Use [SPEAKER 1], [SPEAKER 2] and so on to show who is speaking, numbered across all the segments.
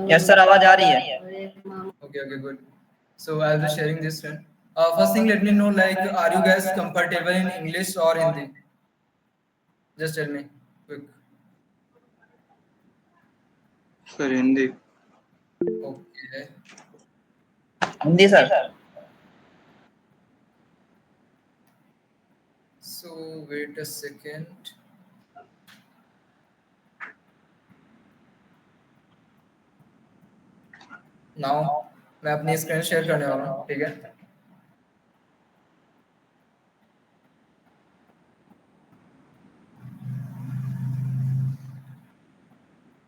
[SPEAKER 1] Yes sir, आवाज आ रही है।
[SPEAKER 2] Okay, okay, good. So I'll be sharing this one. First thing, let me know, like, are you guys comfortable in English or Hindi? Just tell me, quick.
[SPEAKER 3] Sir Hindi.
[SPEAKER 2] Okay.
[SPEAKER 1] Hindi sir.
[SPEAKER 2] So wait a second. Now मैं अपनी screen share करने वाला हूँ, ठीक है?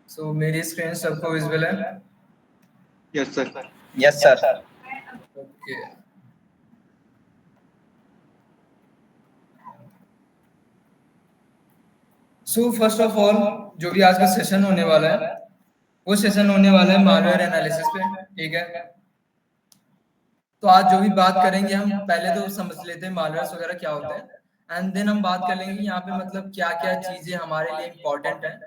[SPEAKER 2] So मेरी screen सबको visible है?
[SPEAKER 3] Yes sir.
[SPEAKER 1] Yes sir.
[SPEAKER 2] Okay. So first of all, जो भी आज का सेशन होने वाला है, वो सेशन होने वाला है मालवेयर एनालिसिस पे, ठीक है? तो आज जो भी बात करेंगे हम पहले तो समझ लेते हैं मालवेयर्स वगैरह क्या होते हैं, एंड देन हम बात कर लेंगे यहाँ पे मतलब क्या क्या चीजें हमारे लिए इम्पोर्टेंट है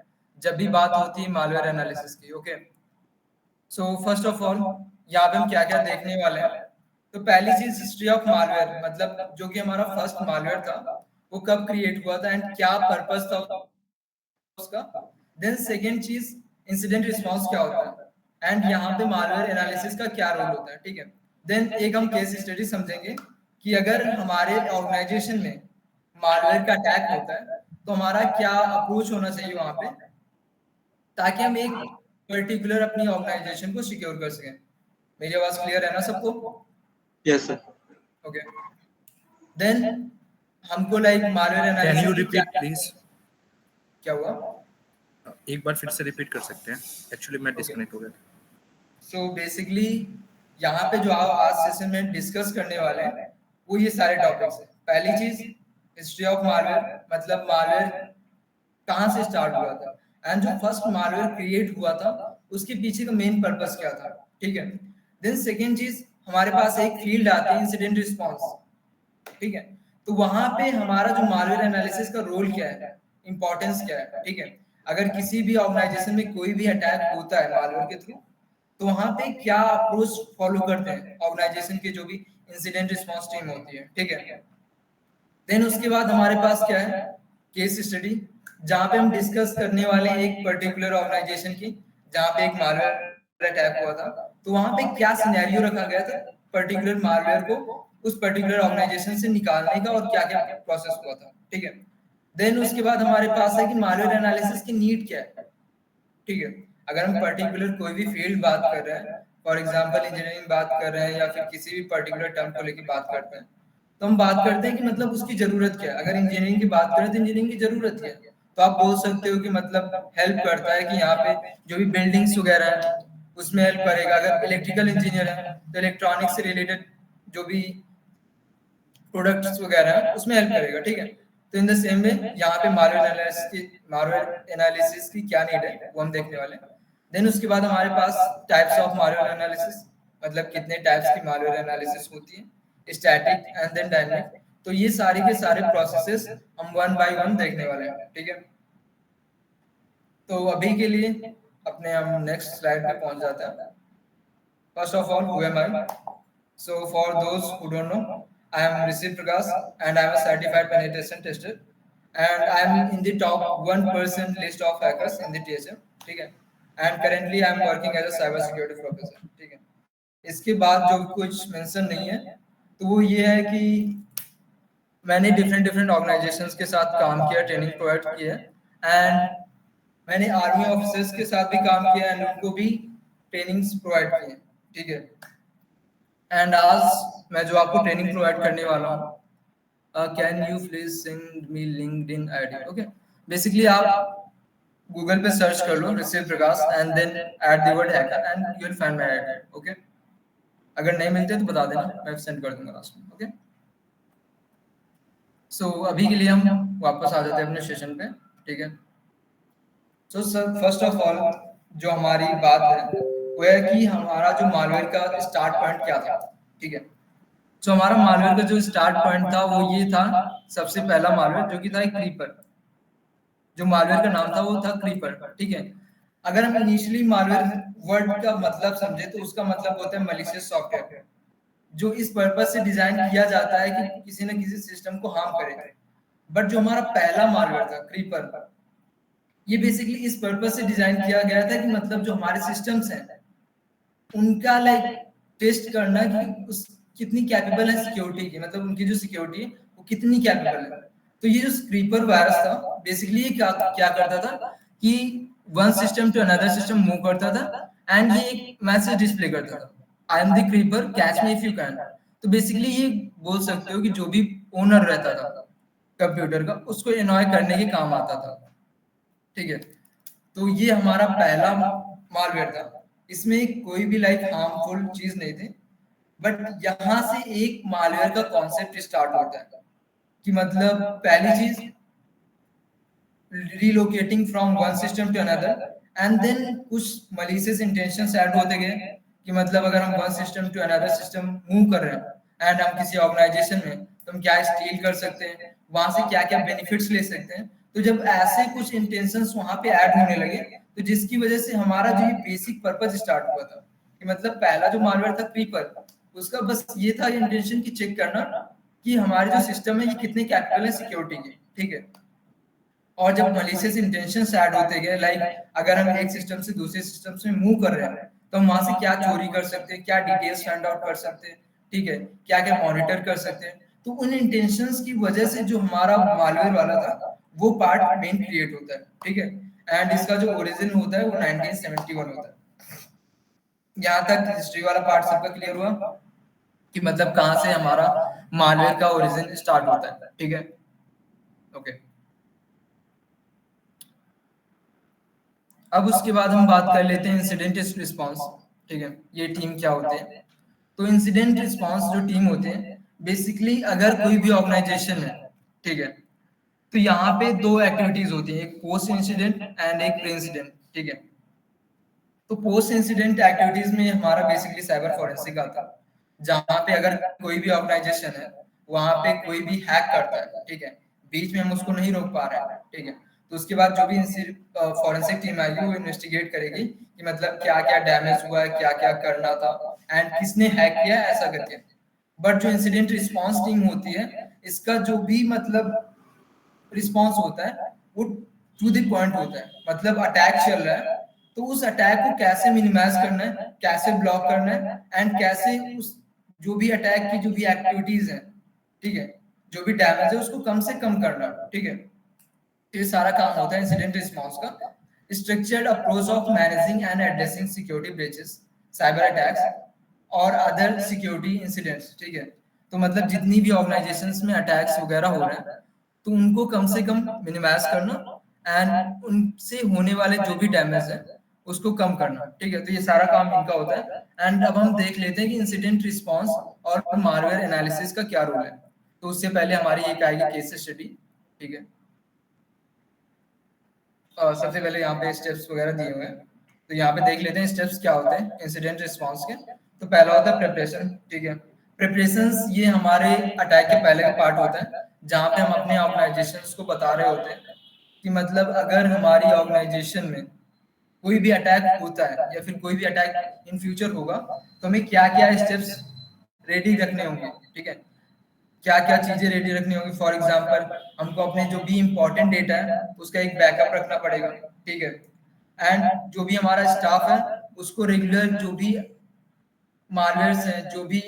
[SPEAKER 2] जब भी बात होती है मालवेयर एनालिसिस की। Okay, so first of all यहाँ पे हम क्या क्या देखने वाले हैं। तो पहली चीज हिस्ट्री ऑफ मालवेयर, मतलब जो कि हमारा फर्स्ट मालवेयर था वो कब क्रिएट हुआ था एंड क्या पर्पस था उसका। देन सेकेंड चीज इंसिडेंट रिस्पॉन्स क्या होता है एंड यहाँ पे मालवेयर एनालिसिस का क्या रोल होता है, ठीक है। देन एक हम केस स्टडी समझेंगे कि अगर हमारे ऑर्गेनाइजेशन में मालवेयर का अटैक होता है तो हमारा क्या अप्रोच होना चाहिए वहां पे, ताकि हम एक पर्टिकुलर अपनी ऑर्गेनाइजेशन को सिक्योर कर सकें। मेरी आवाज क्लियर है ना सबको?
[SPEAKER 3] Yes sir.
[SPEAKER 2] ओके, देन हमको like malware analysis
[SPEAKER 4] can you repeat please?
[SPEAKER 2] क्या हुआ?
[SPEAKER 4] एक बार फिर से रिपीट कर सकते हैं, एक्चुअली मैं डिस्कनेक्ट हो गया।
[SPEAKER 2] सो बेसिकली यहाँ पे जो आज सेशन में डिस्कस करने वाले हैं वो ये सारे टॉपिक्स हैं। पहली चीज हिस्ट्री ऑफ मालवेयर, मतलब मालवेयर कहाँ से स्टार्ट हुआ था एंड जो फर्स्ट मालवेयर क्रिएट हुआ था उसके पीछे का मेन पर्पस क्या था, ठीक है। देन सेकेंड चीज हमारे पास एक फील्ड आती है इंसिडेंट रिस्पॉन्स, ठीक है। तो वहां पे हमारा जो मालवेयर एनालिसिस का रोल क्या है, इंपॉर्टेंस क्या है, ठीक है। अगर किसी भी ऑर्गेनाइजेशन में कोई भी अटैक होता है मालवेयर के थ्रू तो वहां पे क्या अप्रोच फॉलो करते हैं ऑर्गेनाइजेशन के जो भी इंसिडेंट रिस्पॉन्स टीम होती है, ठीक है। देन उसके बाद हमारे पास क्या है, केस स्टडी, जहां पे हम डिस्कस करने वाले हैं एक पर्टिकुलर ऑर्गेनाइजेशन की जहां पे एक मालवेयर अटैक हुआ था। तो वहां पे क्या सिनेरियो रखा गया था पर्टिकुलर मालवेयर को उस पर्टिकुलर ऑर्गेनाइजेशन से निकालने का और क्या क्या प्रोसेस हुआ था, ठीक है। देन उसके बाद हमारे पास है कि मालवेयर एनालिसिस की नीड क्या है, ठीक है। अगर हम पर्टिकुलर कोई भी फील्ड बात कर रहे हैं, फॉर एग्जांपल इंजीनियरिंग बात कर रहे हैं या फिर किसी भी पर्टिकुलर टर्म को लेकर बात करते हैं, तो हम बात करते हैं कि मतलब उसकी जरूरत क्या है। अगर इंजीनियरिंग की बात करें तो इंजीनियरिंग की जरूरत क्या है, तो आप बोल सकते हो कि मतलब हेल्प करता है कि यहाँ पे जो भी बिल्डिंग्स वगैरह है उसमें हेल्प करेगा। अगर इलेक्ट्रिकल इंजीनियर है तो इलेक्ट्रॉनिक्स से रिलेटेड जो भी प्रोडक्ट्स वगैरह है उसमें हेल्प करेगा, ठीक है। तो इन द सेम वे यहाँ पे मालवेयर एनालिसिस की क्या नीड है वो हम देखने वाले हैं। देन उसके बाद हमारे पास टाइप्स ऑफ मालवेयर एनालिसिस, मतलब कितने टाइप्स की मालवेयर एनालिसिस होती है, स्टैटिक एंड देन डायनामिक। तो ये सारे के सारे प्रोसेसेस हम वन बाय वन देखने वाले हैं, ठीक है। तो अभी के लिए अपने हम नेक्स्ट स्लाइड पे पहुंच जाते हैं। First of all, who am I? So for those who don't know, I am Rishi Prakash and I am a certified penetration tester and I am in the top 1% list of hackers in the TSM, ठीक है। And currently I am working as a cyber security professor, ठीक है। इसके बाद जो कुछ mention नहीं है तो वो ये है कि मैंने डिफरेंट ऑर्गेनाइजेशंस के साथ काम किया, ट्रेनिंग प्रोवाइड की है एंड मैंने आर्मी ऑफिसर्स के साथ भी काम किया एंड उनको भी ट्रेनिंग्स प्रोवाइड की है, ठीक है। एंड आज मैं जो आपको ट्रेनिंग प्रोवाइड करने वाला हूँ, can you please send me LinkedIn ID? Okay, basically आप गूगल पे सर्च कर लो Rishi Prakash and then add the word hacker and you will find my ID, okay. अगर नहीं मिलते तो बता देना, मैं सेंड कर दूंगा लास्ट में, ओके। सो अभी के लिए हम वापस आ जाते हैं अपने सेशन पे, ठीक है। So sir first of all जो हमारी बात है वो है कि हमारा जो मालवेयर का स्टार्ट पॉइंट क्या था, ठीक है। तो हमारा मालवेयर का जो स्टार्ट पॉइंट था वो ये था, सबसे पहला मालवेयर जो कि था एक क्रीपर। जो मालवेयर का नाम था वो था क्रीपर, ठीक है। अगर हम इनिशियली मालवेयर वर्ड का मतलब समझे तो उसका मतलब होता है मलिशियस सॉफ्टवेयर, जो इस पर्पस से डिजाइन किया जाता है कि किसी न किसी सिस्टम को हार्म करे। बट जो हमारा पहला मालवेयर था क्रीपर, ये बेसिकली इस पर्पस से डिजाइन किया गया था कि मतलब जो हमारे सिस्टम्स हैं उनका लाइक टेस्ट करना कि उस कितनी कैपेबल है सिक्योरिटी की, मतलब उनकी जो सिक्योरिटी है वो कितनी कैपेबल है। तो ये जो क्रीपर वायरस था बेसिकली ये क्या क्या करता था कि one system to another system move करता था एंड ये एक मैसेज डिस्प्ले करता था, I am the creeper catch me if you can. तो बेसिकली ये बोल सकते हो कि जो भी ओनर रहता था कंप्यूटर का उसको एनॉय करने के काम आता था, ठीक है। तो ये हमारा पहला मालवेयर था, इसमें कोई भी लाइक हार्मफुल चीज नहीं थी। बट यहाँ से एक मालवेयर का कॉन्सेप्ट स्टार्ट होता है कि मतलब पहली चीज relocating from one system to another and then कुछ malicious intentions ऐड होते गए कि मतलब अगर हम one system to another system move कर रहे हैं एंड हम किसी ऑर्गेनाइजेशन में तो हम क्या स्टील कर सकते हैं, वहां से क्या क्या बेनिफिट्स ले सकते हैं। तो जब ऐसे कुछ इंटेंशंस वहां पे ऐड होने लगे तो जिसकी वजह से हमारा जो ये बेसिक पर्पस स्टार्ट हुआ था कि मतलब पहला जो मालवेयर था क्रीपर, उसका बस ये था इंटेंशन की चेक करना कि हमारे जो सिस्टम है ये कितने कैपेबल है सिक्योरिटी के, ठीक है। और जब मलिशियस इंटेंशंस ऐड होते गए लाइक अगर हम एक सिस्टम से दूसरे सिस्टम में मूव कर रहे हैं तो हम वहां से क्या चोरी कर सकते हैं, क्या डिटेल्स फाइंड आउट कर सकते हैं, ठीक है, क्या क्या मॉनिटर कर सकते हैं। तो उन इंटेंशंस की वजह से जो हमारा मालवेयर वाला था वो पार्ट मेन क्रिएट होता है, ठीक है। एंड इसका जो ओरिजिन होता है वो 1971 होता है। यहाँ तक हिस्ट्री वाला पार्ट सबका क्लियर हुआ कि मतलब कहाँ से हमारा मालवेयर का ओरिजिन स्टार्ट होता है, ठीक है, ओके। अब उसके बाद हम बात कर लेते हैं इंसिडेंट रिस्पांस, ठीक है, ये टीम क्या होते हैं। तो इंसिडेंट रिस्पांस जो टीम होते हैं बेसिकली अगर कोई भी ऑर्गेनाइजेशन है, ठीक है, तो यहाँ पे दो एक्टिविटीज होती हैं, एक पोस्ट इंसिडेंट एंड एक प्री इंसिडेंट, ठीक है। तो पोस्ट इंसिडेंट एक्टिविटीज में हमारा बेसिकली साइबर फॉरेंसिक आता है, जहाँ पे अगर कोई भी ऑर्गेनाइजेशन है वहां पे कोई भी हैक करता है, ठीक है, बीच में हम उसको नहीं रोक पा रहे हैं, ठीक है, तो उसके बाद जो भी फॉरेंसिक टीम आएगी वो इन्वेस्टिगेट करेगी कि मतलब क्या क्या डैमेज हुआ है, क्या क्या करना था एंड किसने हैक किया ऐसा करके। बट जो इंसिडेंट रिस्पांस टीम होती है इसका जो भी मतलब रिस्पांस होता है वो टू द पॉइंट होता है, मतलब अटैक चल रहा है तो उस अटैक को कैसे मिनिमाइज करना है, कैसे ब्लॉक करना है एंड कैसे उस जो भी अटैक की जो भी एक्टिविटीज है, ठीक है, जो भी डैमेज है उसको कम से कम करना, ठीक है। तो ये सारा काम होता है इंसिडेंट रिस्पांस का। Structured approach of managing and addressing security breaches, cyber attacks और अदर सिक्योरिटी इंसिडेंट्स, ठीक है। तो मतलब जितनी भी ऑर्गेनाइजेशंस में अटैक्स वगैरह हो रहे हैं तो उनको कम से कम मिनिमाइज करना एंड उनसे होने वाले जो भी डैमेज है उसको कम करना, ठीक है। तो ये सारा काम इनका होता है। एंड अब हम देख लेते हैं कि इंसिडेंट रिस्पांस और मालवेयर एनालिसिस का क्या रोल है। तो उससे पहले हमारी एक आएगी केस स्टडी, ठीक है। सबसे पहले यहाँ पे स्टेप्स वगैरह दिए हुए हैं, तो यहाँ पे देख लेते हैं स्टेप्स क्या होते हैं इंसिडेंट रिस्पांस के। तो पहला होता है प्रिपरेशन, ठीक है। प्रिपरेशंस ये हमारे अटैक के पहले का पार्ट होता है जहाँ पे हम अपने ऑर्गेनाइजेशंस को बता रहे होते हैं कि मतलब अगर हमारी ऑर्गेनाइजेशन में कोई भी अटैक होता है या फिर कोई भी अटैक इन फ्यूचर होगा तो हमें क्या क्या स्टेप्स रेडी रखने होंगे, ठीक है, क्या क्या चीजें रेडी रखनी होगी। फॉर एग्जांपल हमको अपने जो भी इंपॉर्टेंट डेटा है उसका एक बैकअप रखना पड़ेगा, ठीक है। एंड जो भी हमारा स्टाफ है उसको रेगुलर जो भी मालवेयर्स हैं, जो भी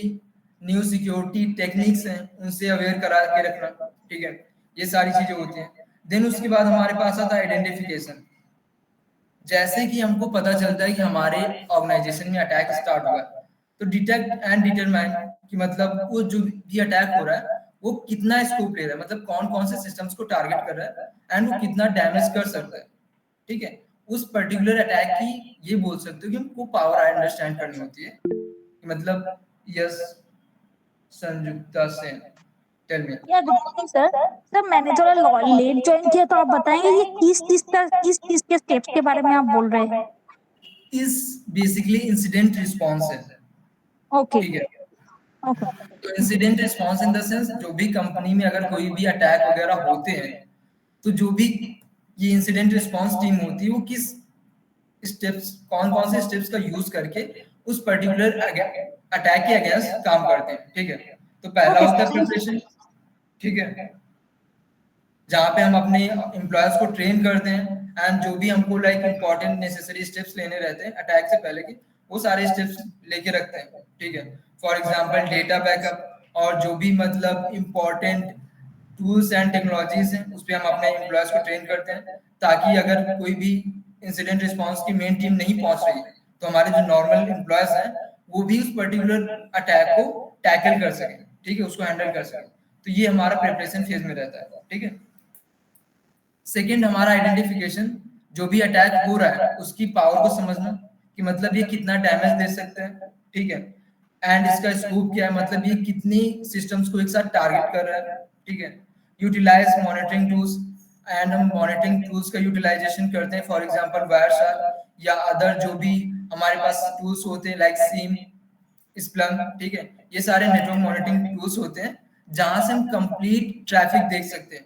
[SPEAKER 2] न्यू सिक्योरिटी टेक्निक्स हैं उनसे अवेयर करा के रखना, ठीक है। ये सारी चीजें होती हैं। देन उसके बाद हमारे पास आता है आइडेंटिफिकेशन। जैसे कि हमको पता चलता है कि हमारे ऑर्गेनाइजेशन में अटैक स्टार्ट हुआ है तो डिटेक्ट एंड डिटरमाइन कि मतलब वो जो भी अटैक हो रहा है वो कितना स्कोप ले रहा है, मतलब कौन कौन से सिस्टम्स को टारगेट कर रहा है एंड वो कितना डैमेज कर सकता है, ठीक है। उस पर्टिकुलर अटैक की ये बोल सकते हो कि हमको पावर अंडरस्टैंड करनी होती है कि मतलब यस संयुक्ता सेन टेल मी।
[SPEAKER 5] या गुड मॉर्निंग सर। सर मैंने थोड़ा लेट ज्वाइन किया तो आप बताएंगे ये किस चीज के स्टेप्स के बारे में आप बोल रहे हैं।
[SPEAKER 2] इस बेसिकली इंसिडेंट रिस्पांस है,
[SPEAKER 5] ओके
[SPEAKER 2] ठीक है।
[SPEAKER 5] ओके
[SPEAKER 2] तो incident response in the sense जो भी कंपनी में अगर कोई भी अटैक वगैरह होते हैं तो जो भी ये इंसिडेंट रिस्पांस टीम होती है वो किस स्टेप्स, कौन कौन से स्टेप्स का यूज करके उस पर्टिकुलर अटैक के अगेंस्ट काम करते हैं, ठीक है। तो पहला
[SPEAKER 5] Okay,
[SPEAKER 2] होता है
[SPEAKER 5] sir.
[SPEAKER 2] प्रिपरेशन, ठीक है, जहाँ पे हम अपने एम्प्लॉयज को ट्रेन करते हैं एंड जो भी हमको लाइक इंपॉर्टेंट नेसेसरी स्टेप्स लेने रहते हैं अटैक से पहले के, वो सारे स्टेप्स लेके रखते हैं, ठीक है। फॉर एग्जांपल डेटा बैकअप और जो भी मतलब इंपॉर्टेंट टूल्स एंड टेक्नोलॉजीज हैं उस पे हम अपने एम्प्लॉयज को ट्रेन करते हैं, ताकि अगर कोई भी इंसिडेंट रिस्पांस की मेन टीम नहीं पहुंच रही तो हमारे जो नॉर्मल एम्प्लॉयज हैं वो भी उस पर्टिकुलर अटैक को टैकल कर सकें, ठीक है, उसको हैंडल कर सकें। तो ये हमारा प्रिपरेशन फेज में रहता है, ठीक है। सेकंड हमारा आइडेंटिफिकेशन, जो भी अटैक हो रहा है उसकी पावर को समझना कि मतलब ये कितना डैमेज दे सकते हैं, ठीक है, एंड इसका स्कोप क्या है, मतलब ये कितनी सिस्टम्स को एक साथ टारगेट कर रहा है, ठीक है। यूटिलाइज मॉनिटरिंग टूल्स, एंड हम मॉनिटरिंग टूल्स का यूटिलाइजेशन करते हैं, फॉर एग्जांपल वायरशार्क या अदर जो भी हमारे पास टूल्स होते हैं लाइक सीम, स्प्लंक, ठीक है। ये सारे नेटवर्क मॉनिटरिंग टूल्स होते हैं जहां से हम कंप्लीट ट्रैफिक देख सकते हैं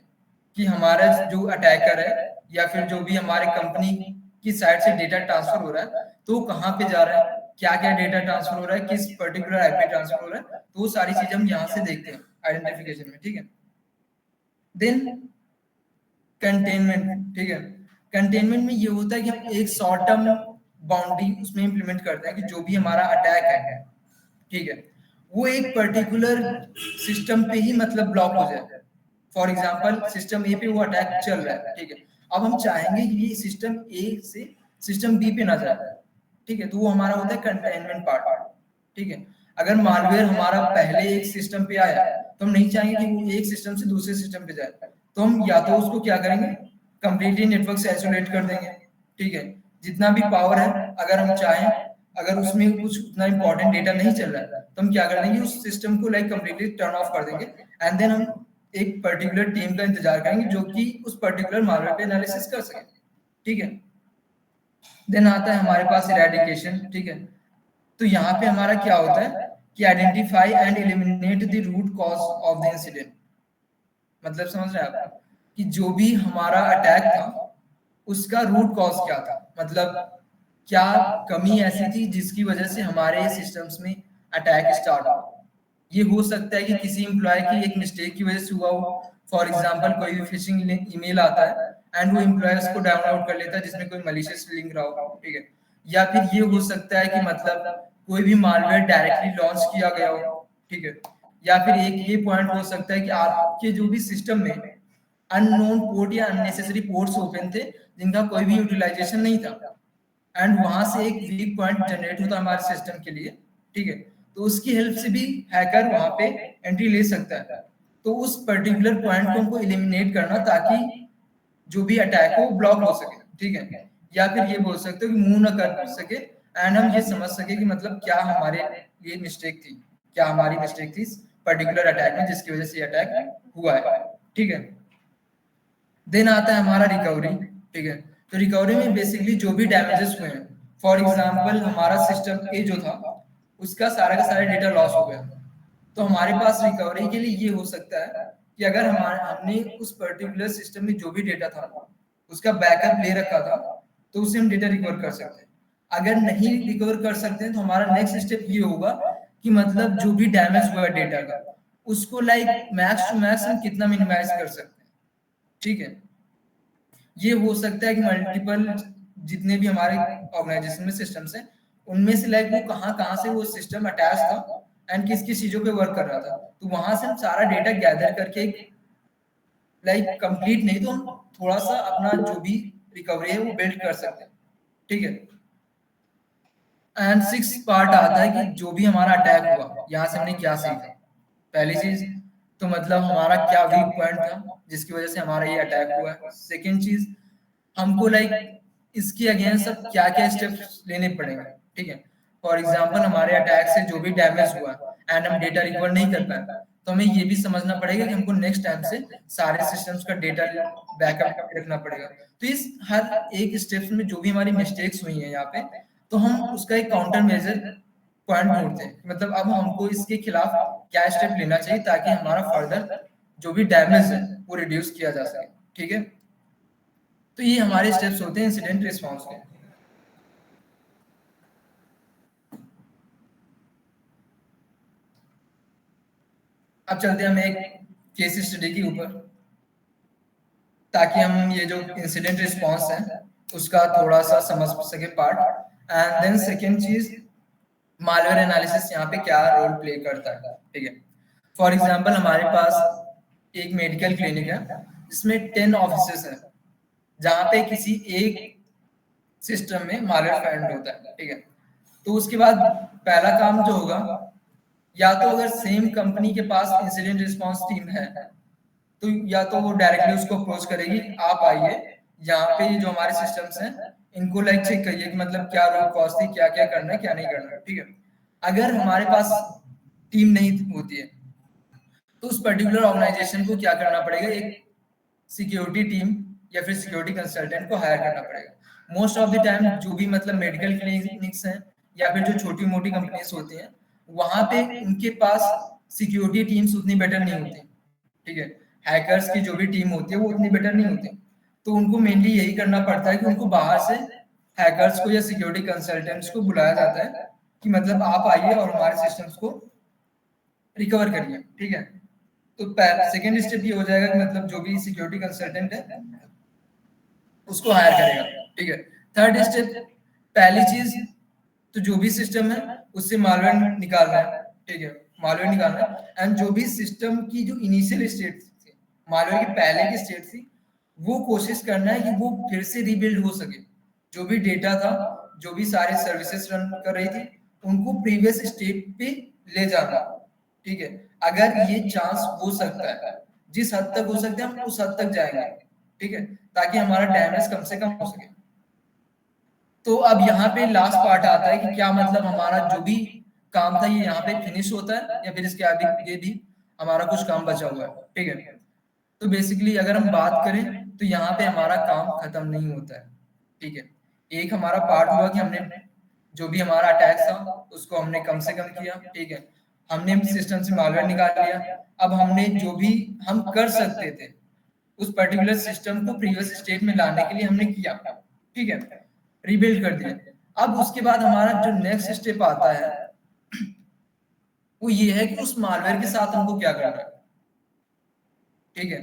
[SPEAKER 2] कि हमारा जो अटैकर है या फिर जो भी हमारे कंपनी की साइड से डेटा ट्रांसफर हो रहा है तो वो कहाँ पे जा रहा है, क्या क्या डेटा ट्रांसफर हो रहा है, किस पर्टिकुलर आईपी ट्रांसफर हो रहा है, तो वो सारी चीजें हम यहाँ से देखते हैं आइडेंटिफिकेशन में, ठीक है। देन कंटेनमेंट, ठीक है। कंटेनमेंट में ये होता है कि हम एक शॉर्ट टर्म बाउंड्री उसमें इंप्लीमेंट करते हैं कि जो भी हमारा अटैक है, ठीक है, वो एक पर्टिकुलर सिस्टम पे ही मतलब ब्लॉक हो जाए। फॉर एग्जांपल सिस्टम ए पे वो अटैक चल रहा है, ठीक है, अब हम चाहेंगे कि ये सिस्टम ए से सिस्टम बी पे ना जाए, ठीक है, तो वो हमारा होता है कंटेनमेंट पार्ट, ठीक है। अगर मालवेयर हमारा पहले एक सिस्टम पे आया तो हम नहीं चाहेंगे कि वो एक सिस्टम से दूसरे सिस्टम पे जाए, तो हम या तो उसको क्या करेंगे, कंप्लीटली नेटवर्क से आइसोलेट कर देंगे, ठीक है, जितना भी पावर है अगर हम चाहें, अगर उसमें कुछ उतना इंपॉर्टेंट डेटा नहीं चल रहा है तो हम क्या कर देंगे, उस सिस्टम को लाइक कंप्लीटली टर्न ऑफ कर देंगे एंड देन हम एक पर्टिकुलर टीम का इंतजार करेंगे जो कि उस पर्टिकुलर मालवेयर पे एनालिसिस कर सके, ठीक है। देन आता है हमारे पास इरेडिकेशन, ठीक है। तो यहाँ पे हमारा क्या होता है कि identify and eliminate the root cause of the incident, मतलब समझ रहे हैं आप कि जो भी हमारा अटैक था उसका रूट कॉज क्या था, मतलब क्या कमी ऐसी थी जिसकी वजह से हमारे सिस्टम्स में अटैक स्टार्ट हुआ। ये हो सकता है कि किसी एम्प्लॉय की एक मिस्टेक की वजह से हुआ हो, फॉर एग्जांपल कोई भी फिशिंग ईमेल आता है एंड वो एम्प्लॉय उसको डाउनलोड कर लेता है जिसमें कोई मलिशियस लिंक रहा हो, ठीक है। या फिर ये हो सकता है कि मतलब कोई भी मालवेयर डायरेक्टली लॉन्च किया गया हो, ठीक है। या फिर एक ये पॉइंट हो सकता है कि आपके जो भी सिस्टम में अननोन पोर्ट या अननेसेसरी पोर्ट्स ओपन थे जिनका कोई भी यूटिलाइजेशन नहीं था एंड वहां से एक वीक पॉइंट जनरेट होता है हमारे सिस्टम के लिए, ठीक है। तो उसकी हेल्प से भी हैकर वहां पे एंट्री ले सकता है, तो उस पर्टिकुलर पॉइंट को हमको एलिमिनेट करना ताकि जो भी अटैक हो ब्लॉक हो सके, ठीक है। या फिर ये बोल सकते हो कि मूव ना कर सके एंड हम ये समझ सके कि मतलब क्या हमारे ये मिस्टेक थी, क्या हमारी मिस्टेक थी पर्टिकुलर अटैक में जिसकी वजह से ये अटैक हुआ है, ठीक है। देन आता है हमारा रिकवरी, ठीक है। तो रिकवरी में बेसिकली जो भी डैमेजेस हुए हैं, फॉर एग्जांपल हमारा सिस्टम ए जो था उसका सारा का सारा डेटा लॉस हो गया, तो हमारे पास रिकवरी के लिए ये हो सकता है कि अगर हमने उस पर्टिकुलर सिस्टम में जो भी डेटा था उसका बैकअप ले रखा था तो उससे हम डेटा रिकवर कर सकते हैं। अगर नहीं रिकवर कर सकते हैं तो हमारा नेक्स्ट स्टेप ये होगा कि मतलब जो भी डैमेज हुआ डेटा का उसको लाइक मैक्स टू मैक्स हम कितना मिनिमाइज कर सकते हैं, ठीक है। ये हो सकता है कि मल्टीपल जितने भी हमारे ऑर्गेनाइजेशन में सिस्टम्स हैं उनमें से लाइक वो कहाँ से वो सिस्टम अटैच था एंड किस किस चीजों पे वर्क कर रहा था, तो वहां से हम सारा डेटा गैदर करके लाइक कंप्लीट नहीं तो हम थोड़ा सा अपना जो भी रिकवरी है वो बिल्ड कर सकते हैं, ठीक है। एंड 6 पार्ट आता है कि जो भी हमारा अटैक हुआ यहाँ से हमने क्या सीखा। पहली चीज तो मतलब हमारा क्या वीक पॉइंट था जिसकी वजह से हमारा ये अटैक हुआ है। सेकेंड चीज हमको लाइक इसके अगेंस्ट सब क्या क्या स्टेप्स लेने पड़ेंगे, ठीक है। फॉर एग्जांपल हमारे अटैक से जो भी डैमेज हुआ एंड हम डेटा रिकवर नहीं कर पाए तो हमें ये भी समझना पड़ेगा कि हमको नेक्स्ट टाइम से सारे सिस्टम्स का डेटा बैकअप रखना पड़ेगा। तो इस हर एक स्टेप्स में जो भी हमारी मिस्टेक्स हुई हैं यहाँ पे तो हम उसका एक काउंटर मेजर पॉइंट ढूंढते हैं, मतलब अब हमको इसके खिलाफ क्या स्टेप लेना चाहिए ताकि हमारा फर्दर जो भी डैमेज है वो रिड्यूस किया जा सके, ठीक है। तो ये हमारे स्टेप्स होते हैं इंसिडेंट रिस्पांस के। अब चलते हैं हम एक केस स्टडी के ऊपर, ताकि हम ये जो इंसिडेंट रिस्पॉन्स है उसका थोड़ा सा समझ सके पार्ट। एंड देन सेकेंड चीज, मालवेयर एनालिसिस यहाँ पे क्या रोल प्ले करता है, ठीक है। फॉर एग्जांपल हमारे पास एक मेडिकल क्लिनिक है जिसमें 10 ऑफिसेस हैं, जहाँ पे किसी एक सिस्टम में मालवेयर फाइंड होता है, ठीक है। तो उसके बाद पहला काम जो होगा, या तो अगर सेम कंपनी के पास इंसिडेंट रिस्पांस टीम है तो या तो वो डायरेक्टली उसको अप्रोच करेगी, आप आइए यहाँ पे जो हमारे सिस्टम्स हैं इनको लाइक चेक करिए कि मतलब क्या रूट कॉज थी, क्या क्या करना है क्या नहीं करना है, ठीक है। अगर हमारे पास टीम नहीं होती है तो उस पर्टिकुलर ऑर्गेनाइजेशन को क्या करना पड़ेगा, एक सिक्योरिटी टीम या फिर सिक्योरिटी कंसल्टेंट को हायर करना पड़ेगा। मोस्ट ऑफ द टाइम जो भी मतलब मेडिकल क्लिनिक्स हैं या फिर जो छोटी मोटी कंपनीज होती हैं, वहां पे उनके पास सिक्योरिटी टीम्स उतनी बेटर नहीं होती, ठीक है। हैकर्स की जो भी टीम होती है वो उतनी बेटर नहीं होती, तो उनको मेनली यही करना पड़ता है कि उनको बाहर से हैकर्स को या सिक्योरिटी कंसल्टेंट्स को बुलाया जाता है कि मतलब आप आइए और हमारे सिस्टम्स को रिकवर करिए, ठीक है। तो सेकेंड स्टेप ये हो जाएगा कि मतलब जो भी सिक्योरिटी कंसल्टेंट है उसको हायर करेगा, ठीक है। थर्ड स्टेप, पहली चीज तो जो भी सिस्टम है उससे मालवेयर निकालना है, ठीक है, मालवेयर निकालना है। एंड जो भी सिस्टम की जो इनिशियल स्टेट थी, मालवेयर की पहले की स्टेट थी, वो कोशिश करना है कि वो फिर से रीबिल्ड हो सके। जो भी डेटा था, जो भी सारे सर्विसेज रन कर रही थी, उनको प्रीवियस स्टेट पे ले जाना, ठीक है। अगर ये चांस हो सकता है, जिस हद तक हो सकता है हम उस हद तक जाएंगे, ठीक है, ताकि हमारा डैमेज कम से कम हो सके। तो अब यहाँ पे लास्ट पार्ट आता है कि क्या मतलब हमारा जो भी काम था ये यहाँ पे फिनिश होता है या फिर इसके आगे भी हमारा कुछ काम बचा हुआ है, ठीक है। तो बेसिकली अगर हम बात करें तो यहाँ पे हमारा काम खत्म नहीं होता है, ठीक है। एक हमारा पार्ट हुआ कि हमने जो भी हमारा अटैक था उसको हमने कम से कम किया, ठीक है। हमने सिस्टम से मालवेयर निकाल लिया। अब हमने जो भी हम कर सकते थे उस पर्टिकुलर सिस्टम को प्रीवियस स्टेट में लाने के लिए हमने किया, ठीक है, रीबिल्ड कर दिया। अब उसके बाद हमारा जो नेक्स्ट स्टेप आता है वो ये है कि उस मालवेयर के साथ हमको क्या करना है, ठीक है।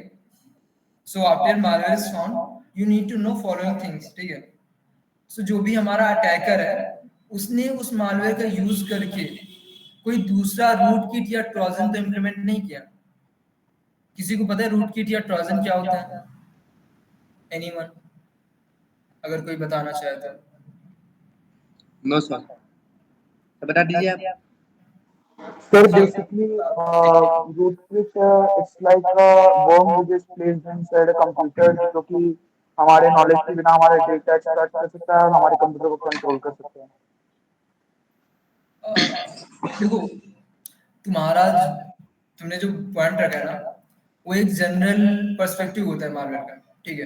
[SPEAKER 2] So after malware is found you need to know following things, ठीक है। सो जो भी हमारा अटैकर है उसने उस मालवेयर का यूज करके कोई दूसरा रूट किट या ट्रोजन तो इंप्लीमेंट नहीं किया। किसी को पता है रूट किट या ट्रोजन क्या होता है? एनीवन अगर कोई बताना चाहे तो।
[SPEAKER 3] नो सर,
[SPEAKER 6] बता दीजिए आप।
[SPEAKER 7] Sir, basically, rootkit it's like a worm which is placed inside a computer जो कि हमारे नॉलेज के बिना हमारे डेटा एक्सट्रैक्ट कर सकता है और हमारे कंप्यूटर को कंट्रोल कर सकता है।
[SPEAKER 2] देखो, तुमने जो पॉइंट रखा है ना वो एक जनरल पर्सपेक्टिव होता है मालवेयर का, ठीक है।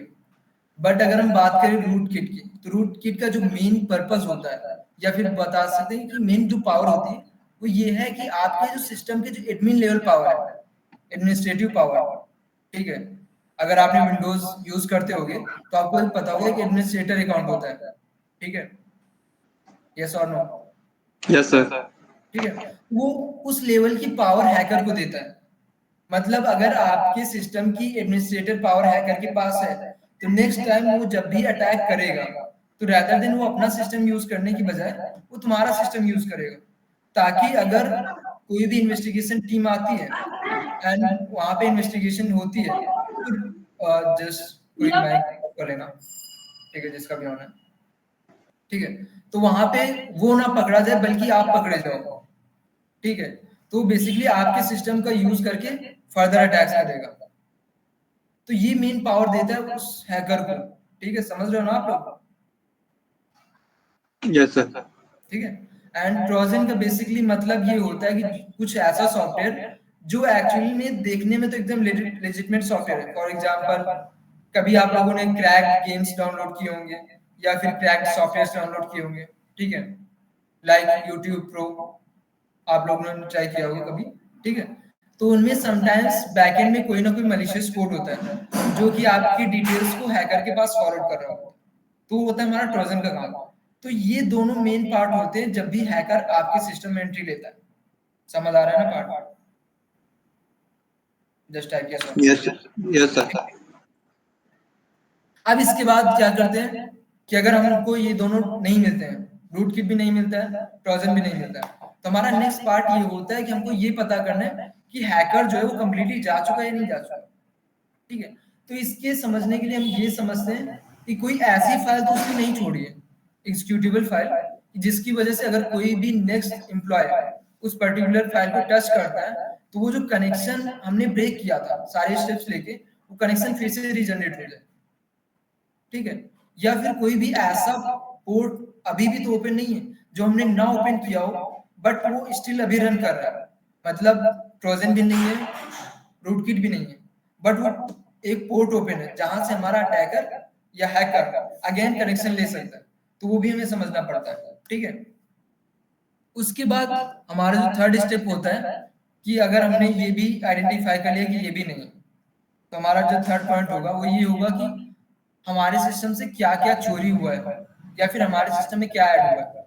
[SPEAKER 2] बट अगर हम बात करें रूट किट की, तो रूट किट का जो मेन पर्पस होता है या फिर बता सकते हैं कि मेन जो पावर होती है वो ये है कि आपके जो सिस्टम के जो एडमिन लेवल पावर है, एडमिनिस्ट्रेटिव पावर, ठीक है। अगर आपने विंडोज यूज करते होगे तो आपको पता होगा कि एडमिनिस्ट्रेटर अकाउंट होता है, ठीक है, यस और नो?
[SPEAKER 3] Yes sir.
[SPEAKER 2] ठीक है, वो उस लेवल की पावर हैकर को देता है। मतलब अगर आपके सिस्टम की एडमिनिस्ट्रेटर पावर हैकर के पास है तो नेक्स्ट टाइम वो जब भी अटैक करेगा तो रैदर देन वो अपना सिस्टम यूज करने की बजाय वो तुम्हारा सिस्टम यूज करेगा, ताकि अगर कोई भी इन्वेस्टिगेशन टीम आती है एंड वहां पे इन्वेस्टिगेशन होती है तो जस्ट कोई माइक कर लेना, ठीक है, जिसका भी होना है, ठीक है। तो वहां पे वो ना पकड़ा जाए बल्कि आप पकड़े जाओ, ठीक है। तो बेसिकली आपके सिस्टम का यूज करके फर्दर अटैक्स करेगा। तो ये मेन पावर देता है उस हैकर को, ठीक है, समझ रहे हो ना आप लोग?
[SPEAKER 3] Yes sir.
[SPEAKER 2] ठीक है। एंड ट्रोजन का बेसिकली मतलब ये होता है कि कुछ ऐसा सॉफ्टवेयर जो एक्चुअली में देखने में तो एकदम लेजिटिमेट सॉफ्टवेयर है। फॉर एग्जांपल कभी आप लोगों ने क्रैक्ड गेम्स डाउनलोड किए होंगे या फिर क्रैक्ड सॉफ्टवेयर डाउनलोड किए होंगे, ठीक है, लाइक YouTube Pro आप लोगों ने ट्राई किया होगा कभी, ठीक है। तो उनमें समटाइम्स बैकएंड में कोई ना कोई मैलिशियस कोड होता है जो कि आपकी डिटेल्स को हैकर के पास फॉरवर्ड कर रहा होता है, तो वो होता है हमारा ट्रोजन का काम। तो ये दोनों मेन पार्ट होते हैं जब भी हैकर आपके सिस्टम में एंट्री लेता है। समझ आ रहा है ना part? Just type yes.
[SPEAKER 3] Yes, yes, sir.
[SPEAKER 2] अब इसके बाद क्या करते हैं कि अगर हमको ये दोनों नहीं मिलते हैं, रूट किट भी नहीं मिलता है, ट्रोजन भी नहीं मिलता है, तो हमारा नेक्स्ट पार्ट ये होता है कि हमको ये पता करना है कि हैकर जो है वो कंप्लीटली जा चुका है या नहीं जा चुका। ठीक है, तो इसके समझने के लिए हम ये समझते हैं कि कोई ऐसी फाइल तो उसने नहीं छोड़ी है, एग्जीक्यूटेबल फाइल, जिसकी वजह से अगर कोई भी नेक्स्ट एम्प्लॉय उस पर्टिकुलर फाइल को टच करता है तो वो जो कनेक्शन हमने ब्रेक किया था सारे स्टेप्स लेके, वो कनेक्शन फिर से रीजनरेट हो जाए। ठीक है, या फिर कोई भी ऐसा पोर्ट अभी भी तो ओपन नहीं है जो हमने ना ओपन किया हो बट वो स्टिल अभी रन कर रहा है, मतलब ट्रोजन भी नहीं है, रूट किट भी नहीं है, बट वो एक पोर्ट ओपन है जहां से हमारा अटैकर या हैकर अगेन कनेक्शन ले सकता है, तो वो भी हमें समझना पड़ता है। ठीक है, उसके बाद हमारा जो थर्ड स्टेप होता है कि अगर हमने ये भी आइडेंटिफाई कर लिया कि ये भी नहीं, तो हमारा जो थर्ड पॉइंट होगा वो ये होगा कि हमारे सिस्टम से क्या क्या चोरी हुआ है या फिर हमारे सिस्टम में क्या ऐड हुआ है।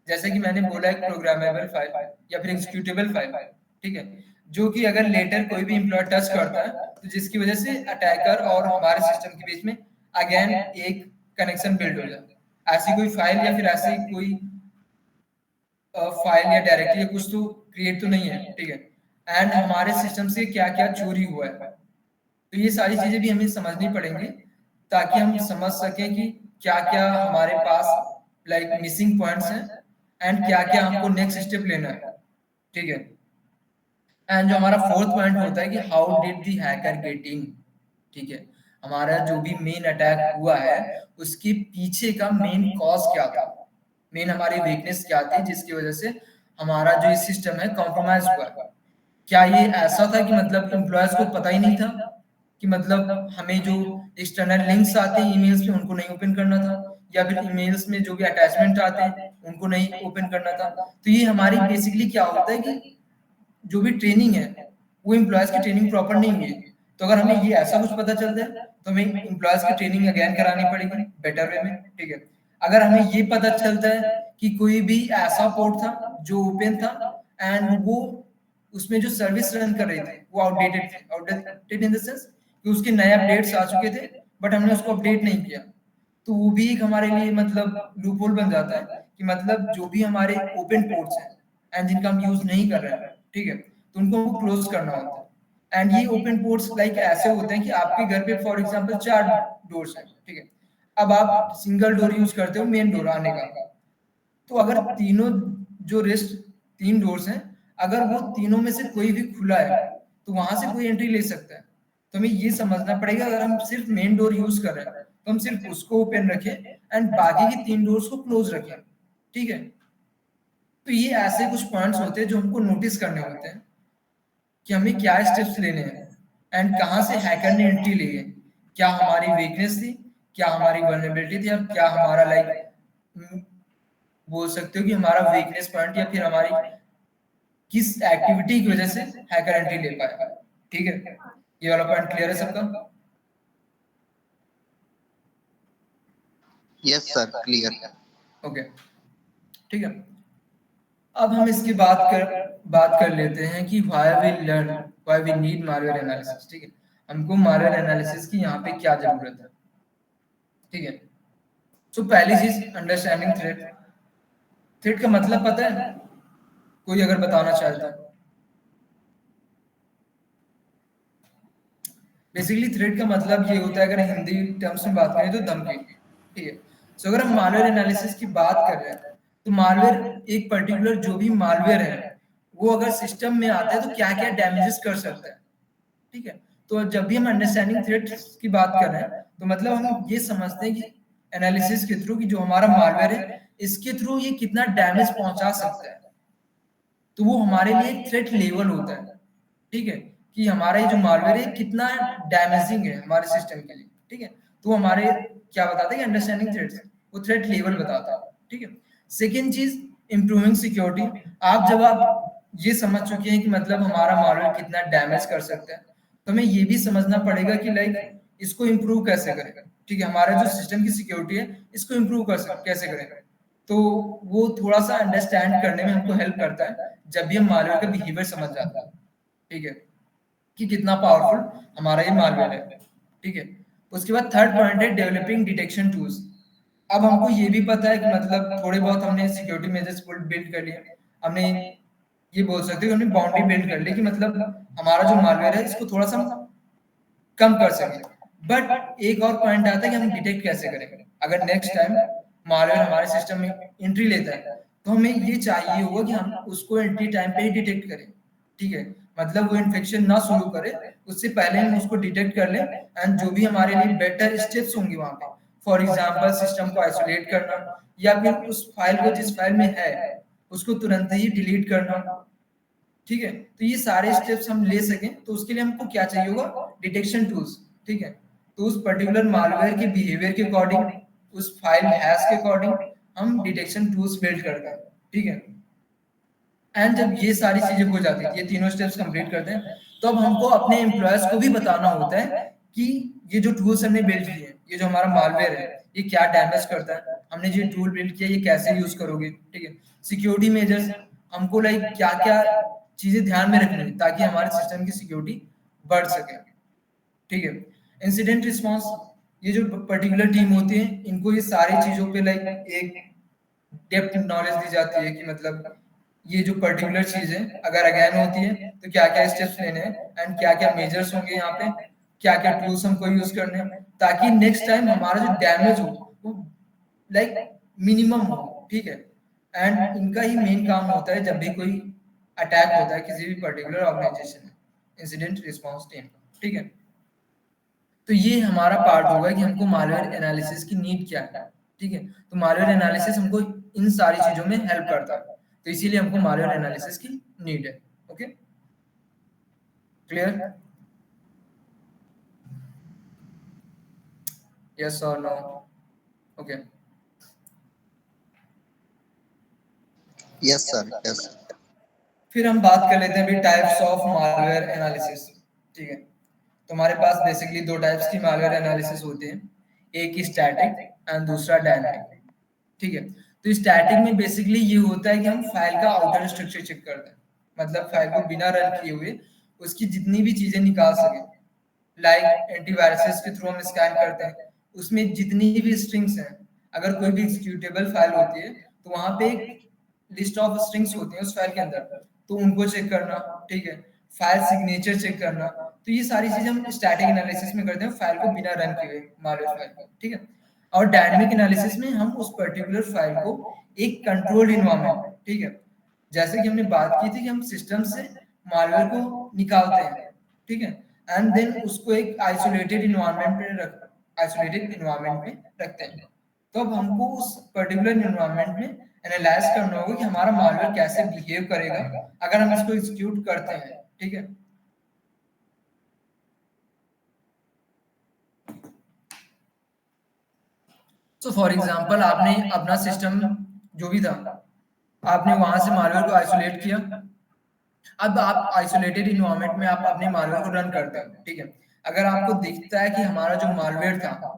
[SPEAKER 2] जैसे कि मैंने बोला एक प्रोग्रामेबल फाइल या फिर एग्जीक्यूटेबल फाइल, ठीक है, जो कि अगर लेटर कोई भी एम्प्लॉय टच करता है तो जिसकी वजह से अटैकर और हमारे सिस्टम के बीच में अगेन एक कनेक्शन बिल्ड हो जाए। ऐसी कोई फाइल या फिर ऐसी कोई फाइल या डायरेक्टरी या कुछ तो क्रिएट तो नहीं है। ठीक है, एंड हमारे सिस्टम से क्या क्या चोरी हुआ है, तो ये सारी चीजें भी हमें समझनी पड़ेंगी ताकि हम समझ सकें कि क्या क्या हमारे पास लाइक मिसिंग पॉइंट्स हैं एंड क्या क्या हमको नेक्स्ट स्टेप लेना है। ठीक है, एंड जो हमारा फोर्थ पॉइंट होता है कि how did the hacker get in. ठीक है, हमारा जो भी मेन अटैक हुआ है उसके पीछे का मेन कॉज क्या था, मेन हमारी वीकनेस क्या थी जिसकी वजह से हमारा जो ये सिस्टम है कॉम्प्रोमाइज हुआ है। क्या ये ऐसा था कि मतलब एम्प्लॉयज को पता ही नहीं था कि मतलब हमें जो एक्सटर्नल लिंक्स आते हैं ईमेल्स पे उनको नहीं ओपन करना था, या फिर ईमेल्स में जो भी अटैचमेंट आते हैं उनको नहीं ओपन करना था। तो ये हमारी बेसिकली क्या होता है कि जो भी ट्रेनिंग है वो एम्प्लॉयज की ट्रेनिंग प्रॉपर नहीं हुई, तो अगर हमें ये ऐसा कुछ पता चलता है तो हमें एम्प्लॉयज की ट्रेनिंग अगेन करानी पड़ेगी बेटर वे में। ठीक है, अगर हमें ये पता चलता है कि कोई भी ऐसा पोर्ट था जो ओपन था एंड वो उसमें जो सर्विस रन कर रही थी वो आउटडेटेड थी, आउटडेटेड इन द सेंस कि उसके नए अपडेट्स आ चुके थे बट हमने उसको अपडेट नहीं किया, तो वो भी एक हमारे लिए मतलब लूप होल बन जाता है कि मतलब जो भी हमारे ओपन पोर्ट्स हैं एंड जिनका हम यूज नहीं कर रहे हैं, ठीक है, तो उनको क्लोज करना होता है। एंड ये ओपन पोर्ट्स लाइक ऐसे होते हैं कि आपके घर पे फॉर एग्जांपल 4 डोर्स हैं, ठीक है, अब आप सिंगल डोर यूज करते हो मेन डोर आने का, तो अगर तीनों जो रेस्ट 3 डोर्स हैं अगर वो तीनों में से कोई भी खुला है तो वहां से कोई एंट्री ले सकता है। तो हमें ये समझना पड़ेगा अगर हम सिर्फ मेन डोर यूज कर रहे हैं तो हम सिर्फ उसको ओपन रखें एंड बाकी की 3 डोर्स को क्लोज रखें। ठीक है, तो ये ऐसे कुछ पॉइंट्स होते हैं जो हमको नोटिस करने होते हैं कि हमें क्या स्टेप्स लेने हैं एंड कहां से हैकर ने एंट्री ली है, क्या हमारी वीकनेस थी, क्या हमारी वल्नरेबिलिटी थी, और क्या हमारा लाइक बोल सकते हो कि हमारा वीकनेस पॉइंट या फिर हमारी किस एक्टिविटी की वजह से हैकर एंट्री ले पाया। ठीक है, ये वाला पॉइंट क्लियर है सबका?
[SPEAKER 6] Yes sir, clear.
[SPEAKER 2] ओके, ठीक है, अब हम इसकी बात कर लेते हैं कि why we need malware analysis. ठीक है, हमको मालवेयर एनालिसिस की यहाँ पे क्या जरूरत है। ठीक है, सो पहली चीज अंडरस्टैंडिंग थ्रेट। थ्रेट का मतलब पता है कोई अगर बताना चाहता है? बेसिकली थ्रेट का मतलब ये होता है अगर हिंदी टर्म्स में बात करें तो धमकी। ठीक है, सो अगर हम मालवेयर एनालिसिस की बात कर रहे हैं तो मालवेयर एक पर्टिकुलर जो भी मालवेयर है वो अगर सिस्टम में आता है तो क्या क्या डैमेजेस कर सकता है। ठीक है, तो जब भी हम अंडरस्टैंडिंग थ्रेट्स की बात कर रहे हैं तो मतलब हम ये समझते हैं कि एनालिसिस के थ्रू कि जो हमारा मालवेयर है इसके थ्रू ये कितना डैमेज पहुंचा सकता है, तो वो हमारे लिए एक थ्रेट लेवल होता है। ठीक है, कि हमारा ये जो मालवेयर है कितना डैमेजिंग है हमारे सिस्टम के लिए। ठीक है, तो हमारे क्या बताता है कि अंडरस्टैंडिंग थ्रेट्स, वो थ्रेट लेवल बताता है। ठीक है, सेकेंड चीज इंप्रूविंग सिक्योरिटी। आप ये समझ चुके हैं कि मतलब हमारा मालवेयर कितना डैमेज कर सकता है, तो हमें ये भी समझना पड़ेगा कि लाइक इसको इम्प्रूव कैसे करें। ठीक है, हमारा जो सिस्टम की सिक्योरिटी है इसको इम्प्रूव कैसे करें, तो वो थोड़ा सा अंडरस्टैंड करने में हमको हेल्प करता है जब भी हम मालवेयर का बिहेवियर समझ जाता है। ठीक है, कि कितना पावरफुल हमारा ये मालवेयर है, ठीक है। उसके बाद थर्ड पॉइंट है डेवलपिंग डिटेक्शन टूल्स। अब हमको ये भी पता है कि मतलब थोड़े बहुत हमने सिक्योरिटी मेजर्स बिल्ड कर लिए, हमने ये बोल सकते हो कि हमने बाउंड्री बिल्ड कर ली कि मतलब हमारा जो मालवेयर है इसको थोड़ा सा कम कर सके। बट एक और पॉइंट आता है कि हम डिटेक्ट कैसे करें। अगर नेक्स्ट टाइम मालवेयर हमारे सिस्टम में एंट्री लेता है तो हमें ये चाहिए होगा कि हम उसको एंट्री टाइम पे ही डिटेक्ट करें, ठीक है। मतलब वो इन्फेक्शन ना शुरू करे उससे पहले हम उसको डिटेक्ट कर लें, एंड जो भी हमारे लिए बेटर स्टेप्स होंगे वहां पे, फॉर एग्जांपल सिस्टम को आइसोलेट करना, या फिर उस फाइल को जिस फाइल में है उसको तुरंत ही डिलीट करना, ठीक है। तो ये सारे स्टेप्स हम ले सकें तो उसके लिए हमको क्या चाहिए होगा, डिटेक्शन टूल्स, ठीक है। तो उस पर्टिकुलर मालवेयर के बिहेवियर के अकॉर्डिंग, उस फाइल हैश के अकॉर्डिंग हम डिटेक्शन टूल्स बिल्ड करते हैं, ठीक है। एंड जब ये सारी चीजें हो जाती है, ये तीनों स्टेप्स कंप्लीट करते हैं, तो अब हमको अपने एम्प्लॉयज को भी बताना होता है कि ये जो टूल्स हमने बिल्ड किए हैं, ये जो हमारा मालवेयर है ये क्या डैमेज करता है, हमने जो टूल बिल्ड किया ये कैसे यूज करोगे, ठीक है। सिक्योरिटी मेजर्स, हमको लाइक क्या क्या चीजें ध्यान में रखनी है ताकि हमारे सिस्टम की सिक्योरिटी बढ़ सके, ठीक है। इंसिडेंट रिस्पांस, ये जो पर्टिकुलर टीम होती है इनको ये सारी चीजों पे लाइक एक डेप्थ नॉलेज दी जाती है कि मतलब ये जो पर्टिकुलर चीज है अगर अगेन होती है तो क्या क्या स्टेप्स लेने हैं, एंड क्या क्या मेजर्स होंगे यहाँ पे, क्या क्या टूल्स हमको यूज करने हैं, ताकि नेक्स्ट टाइम हमारा जो डैमेज हो वो लाइक मिनिमम हो, ठीक है। एंड इनका ही मेन काम होता है जब भी कोई अटैक होता है किसी भी पर्टिकुलर ऑर्गेनाइजेशन में, इंसिडेंट रिस्पांस टीम, ठीक है। तो ये हमारा पार्ट होगा कि हमको मालवेयर एनालिसिस की नीड क्या है, ठीक है। तो मालवेयर एनालिसिस हमको इन सारी चीजों में हेल्प करता है, तो इसीलिए हमको मालवेयर एनालिसिस की नीड है। Okay, clear? यस और no? Okay,
[SPEAKER 8] yes sir, yes.
[SPEAKER 2] फिर हम बात कर लेते हैं अभी टाइप्स ऑफ मालवेयर एनालिसिस, ठीक है। तो हमारे पास बेसिकली दो टाइप्स की मालवेयर एनालिसिस होती है, एक स्टैटिक एंड दूसरा डायनामिक, ठीक है। तो स्टैटिक में बेसिकली ये होता है कि हम फाइल का आउटर स्ट्रक्चर चेक करते हैं, मतलब फाइल को बिना रन किए हुए उसकी जितनी भी चीजें निकाल सके, लाइक एंटीवायरसेस के थ्रू हम स्कैन करते हैं, उसमें जितनी भी स्ट्रिंग्स हैं, अगर कोई भी एग्जीक्यूटेबल फाइल होती है तो वहां पे एक लिस्ट ऑफ स्ट्रिंग्स होती है उस फाइल के अंदर, तो उनको चेक करना, ठीक है। फाइल सिग्नेचर चेक करना, तो ये सारी चीजें हम स्टैटिक एनालिसिस में करते हैं फाइल को बिना रन किए हुए मालवेयर फाइल को, ठीक है। और डायनामिक एनालिसिस में हम उस पर्टिकुलर फाइल को एक कंट्रोल्ड इन्वायरमेंट, ठीक है, जैसे कि हमने बात की थी कि हम सिस्टम से मालवेयर को निकालते हैं, ठीक है, एंड देन उसको एक आइसोलेटेड इन्वायरमेंट में रखते हैं। तो अब हमको उस पर्टिकुलर इन्वायरमेंट में एनालाइज करना होगा कि हमारा मालवेयर कैसे बिहेव करेगा अगर हम इसको एग्जीक्यूट करते हैं, ठीक है। सो फॉर एग्जांपल आपने अपना सिस्टम जो भी था आपने वहां से मालवेयर को आइसोलेट किया, अब आप आइसोलेटेड इन्वायरमेंट में आप अपने मालवेयर को रन करते हैं, ठीक है। अगर आपको दिखता है कि हमारा जो मालवेयर था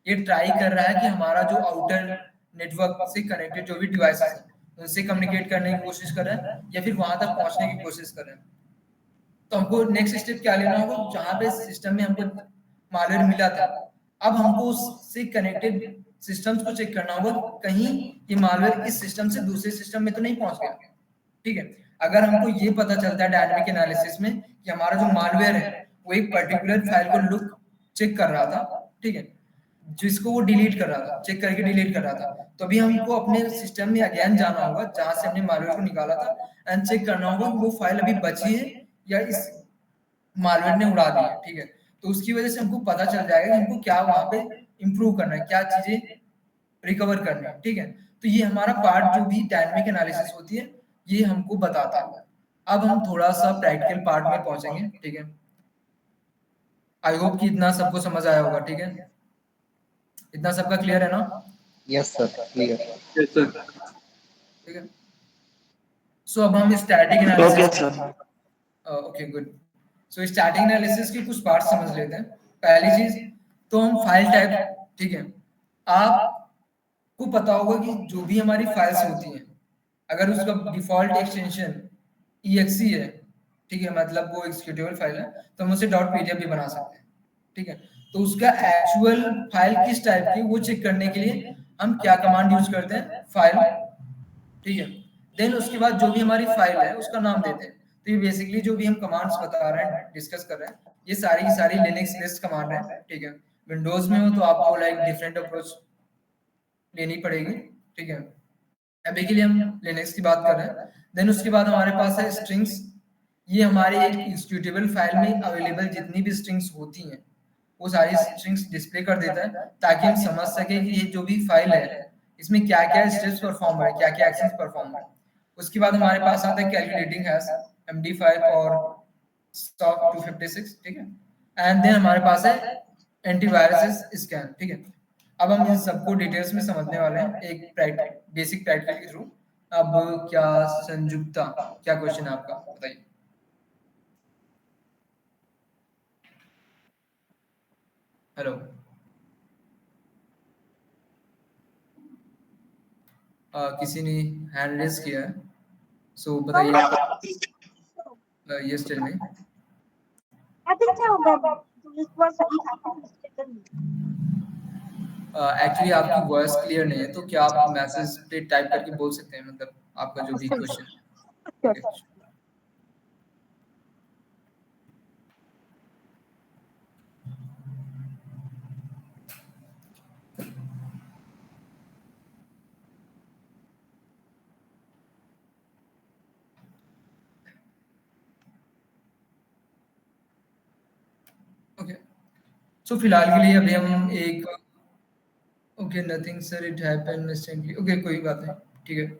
[SPEAKER 2] ये ट्राई कर रहा है कि हमारा जो आउटर नेटवर्क से कनेक्टेड जो भी डिवाइसेस हैं उनसे कम्युनिकेट करने की कोशिश कर रहा है या फिर वहां तक पहुंचने की कोशिश कर रहा है, तो हमको नेक्स्ट स्टेप क्या लेना होगा, जहां पे सिस्टम में हमको मालवेयर मिला था अब हमको उससे कनेक्टेड सिस्टम्स को चेक करना होगा कहीं ये मालवेयर इस सिस्टम से दूसरे सिस्टम में तो नहीं पहुंच गया, ठीक है। अगर हमको ये पता चलता है डायनामिक एनालिसिस में कि हमारा जो मालवेयर है वो एक पर्टिकुलर फाइल को लुक चेक कर रहा था, ठीक है, जिसको वो डिलीट कर रहा था, चेक करके डिलीट कर रहा था, तो अभी हमको अपने सिस्टम में अगेन जाना होगा जहां से हमने मालवेयर को निकाला था एंड चेक करना होगा कि वो फाइल अभी बची है या इस मालवेयर ने उड़ा दिया, ठीक है। तो उसकी वजह से हमको पता चल जाएगा कि हमको क्या वहां पे इंप्रूव करना है, क्या चीजें रिकवर करना है, ठीक है। तो ये हमारा पार्ट जो भी डायनामिक एनालिसिस होती है ये हमको बताता है। अब हम थोड़ा सा प्रैक्टिकल पार्ट में पहुंचेंगे, ठीक है। आई होप कि इतना सबको समझ आया होगा, ठीक है, इतना सबका क्लियर है ना?
[SPEAKER 8] Yes sir, clear.
[SPEAKER 3] Yes sir.
[SPEAKER 2] ठीक है। सो अब हम static analysis, okay good. So static analysis के कुछ पार्ट समझ लेते हैं। पहली चीज तो हम फाइल टाइप, ठीक है, आपको पता होगा कि जो भी हमारी फाइल्स होती हैं अगर उसका डिफॉल्ट एक्सटेंशन exe है ठीक है, मतलब वो एग्जीक्यूटेबल फाइल है, तो हम उसे .pdf भी बना सकते हैं, ठीक है। तो उसका एक्चुअल फाइल किस टाइप की वो चेक करने के लिए हम क्या कमांड यूज करते हैं, फाइल, ठीक है। देन उसके बाद जो भी हमारी फाइल है उसका नाम देते हैं। तो ये बेसिकली जो भी हम कमांड्स बता रहे हैं, डिस्कस कर रहे हैं, ये सारी की सारी लिनक्स बेस्ड कमांड है, ठीक है। विंडोज में हो तो आपको लाइक डिफरेंट अप्रोच लेनी पड़ेगी, ठीक है। अभी के लिए हम लिनक्स की बात कर रहे हैं। देन उसके बाद हमारे पास है स्ट्रिंग्स। ये हमारे एक एग्जीक्यूटेबल फाइल में अवेलेबल जितनी भी स्ट्रिंग्स होती हैं वो सारी स्ट्रिंग्स डिस्प्ले कर देता है, ताकि हम समझ सके कि ये जो भी फाइल है इसमें क्या क्या स्टेप्स परफॉर्म हो रहे हैं, क्या क्या एक्शंस परफॉर्म हो रहे हैं। उसके बाद हमारे पास आता है कैलकुलेटिंग हैश, MD5 और स्टॉक 256, ठीक है। एंड देन हमारे पास है एंटीवायरस स्कैन, ठीक है। अब हम इन सबको डिटेल्स में समझने वाले हैं एक बेसिक प्रैक्टिकल के थ्रू। अब क्या संयुक्ता, क्या क्वेश्चन है आपका, बताइए। हेलो, किसी ने हैंड रेज किया है, सो बताइए। Yes tell me.
[SPEAKER 5] I think क्या होगा इस बार सही था।
[SPEAKER 2] एक्चुअली आपकी वॉइस क्लियर नहीं है, तो क्या आप मैसेज पे टाइप करके बोल सकते हैं, मतलब आपका जो भी क्वेश्चन है। ओके, सो फिलहाल के लिए अभी हम एक okay nothing sir it happened instantly, okay कोई बात नहीं, ठीक है।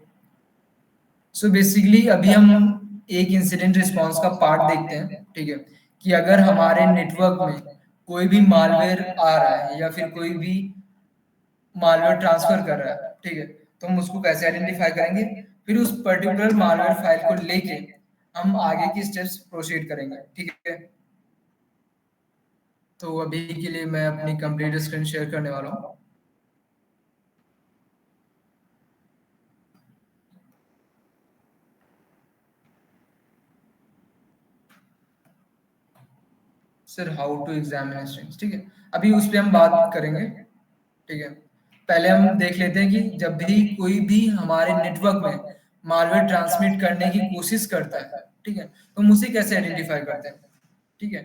[SPEAKER 2] सो बेसिकली अभी हम एक इंसिडेंट रिस्पांस का पार्ट देखते हैं, ठीक है, कि अगर हमारे नेटवर्क में कोई भी मालवेयर आ रहा है या फिर कोई भी मालवेयर ट्रांसफर कर रहा है, ठीक है, तो हम उसको कैसे आइडेंटिफाई करेंगे, फिर उस पर्टिकुलर मालवेयर फाइल को लेके हम आगे की स्टेप्स प्रोसीड करेंगे, ठीक है। तो अभी के लिए मैं अपनी कंप्लीट स्क्रीन शेयर करने वाला हूँ। Sir how to examine strings, ठीक है, अभी उस पर हम बात करेंगे, ठीक है। पहले हम देख लेते हैं कि जब भी कोई भी हमारे नेटवर्क में मालवेयर ट्रांसमिट करने की कोशिश करता है, ठीक है, तो हम उसे कैसे आइडेंटिफाई करते हैं, ठीक है।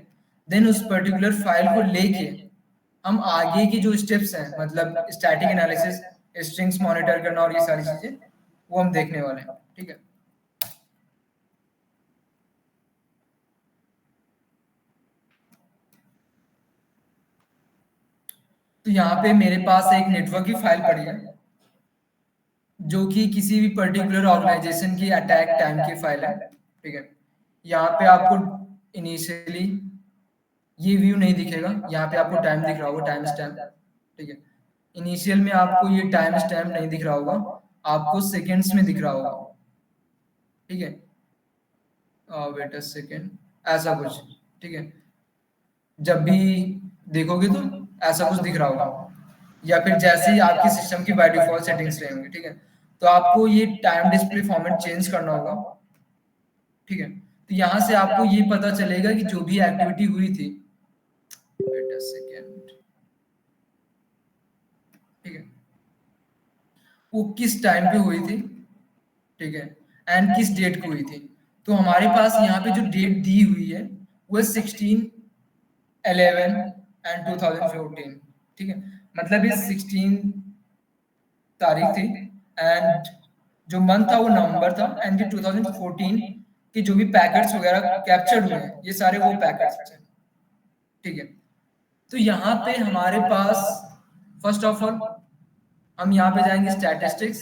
[SPEAKER 2] देन उस पर्टिकुलर फाइल को लेके हम आगे की जो स्टेप्स हैं, मतलब स्टैटिक एनालिसिस, स्ट्रिंग्स मॉनिटर करना और ये सारी चीजें वो हम देखने वाले हैं, ठीक है। तो यहाँ पे मेरे पास एक नेटवर्क की फाइल पड़ी है जो कि किसी भी पर्टिकुलर ऑर्गेनाइजेशन की अटैक टाइम की फाइल है, ठीक है। यहाँ पे आपको इनिशियली ये व्यू नहीं दिखेगा, यहाँ पे आपको टाइम दिख रहा होगा, टाइम स्टैम्प, ठीक है। इनिशियल में आपको ये टाइम स्टैम्प नहीं दिख रहा होगा, आपको सेकेंड्स में दिख रहा होगा, ठीक है। वेट अ सेकेंड, ऐसा कुछ, ठीक है। जब भी देखोगे तो ऐसा कुछ दिख रहा होगा, या फिर जैसे ही आपकी सिस्टम की बाय डिफॉल्ट सेटिंग्स रहेंगी, ठीक है। तो आपको ये टाइम डिस्प्ले फॉर्मेट चेंज करना होगा, ठीक है। तो यहाँ से आपको ये पता चलेगा कि जो भी एक्टिविटी हुई थी, वेट अ सेकेंड, ठीक है, वो किस टाइम पे हुई थी, ठीक है, एंड किस डेट को हुई थी। तो हमारे पास यहाँ पे जो डेट दी हुई है वो 16/11 एंड 2014, ठीक है। मतलब ये 16 तारीख थी एंड जो मंथ था वो नवंबर था, एंड ये 2014 के जो भी पैकेट्स वगैरह कैप्चर्ड हुए हैं ये सारे वो पैकेट्स हैं, ठीक है। तो यहाँ पे हमारे पास फर्स्ट ऑफ ऑल हम यहाँ पे जाएंगे स्टैटिस्टिक्स,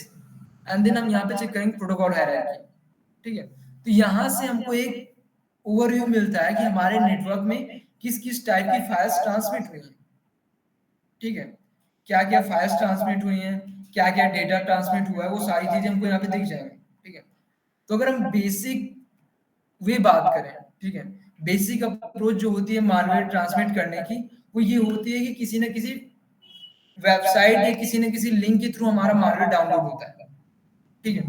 [SPEAKER 2] एंड देन हम यहाँ पे चेक करेंगे प्रोटोकॉल हायरार्की, ठीक है। तो यहाँ से हमको एक ओवरव्यू मिलता है कि हमारे नेटवर्क में किस किस टाइप की फाइल्स ट्रांसमिट हुई हैं, ठीक है, क्या क्या फाइल्स ट्रांसमिट हुई हैं, क्या क्या डेटा ट्रांसमिट हुआ है, वो सारी चीजें हमको यहाँ पे दिख जाएंगी, ठीक है। तो अगर हम बेसिक वे बात करें, ठीक है, बेसिक अप्रोच जो होती है मालवेयर ट्रांसमिट करने की, वो ये होती है कि किसी न किसी वेबसाइट या किसी न किसी लिंक के थ्रू हमारा मालवेयर डाउनलोड होता है, ठीक है।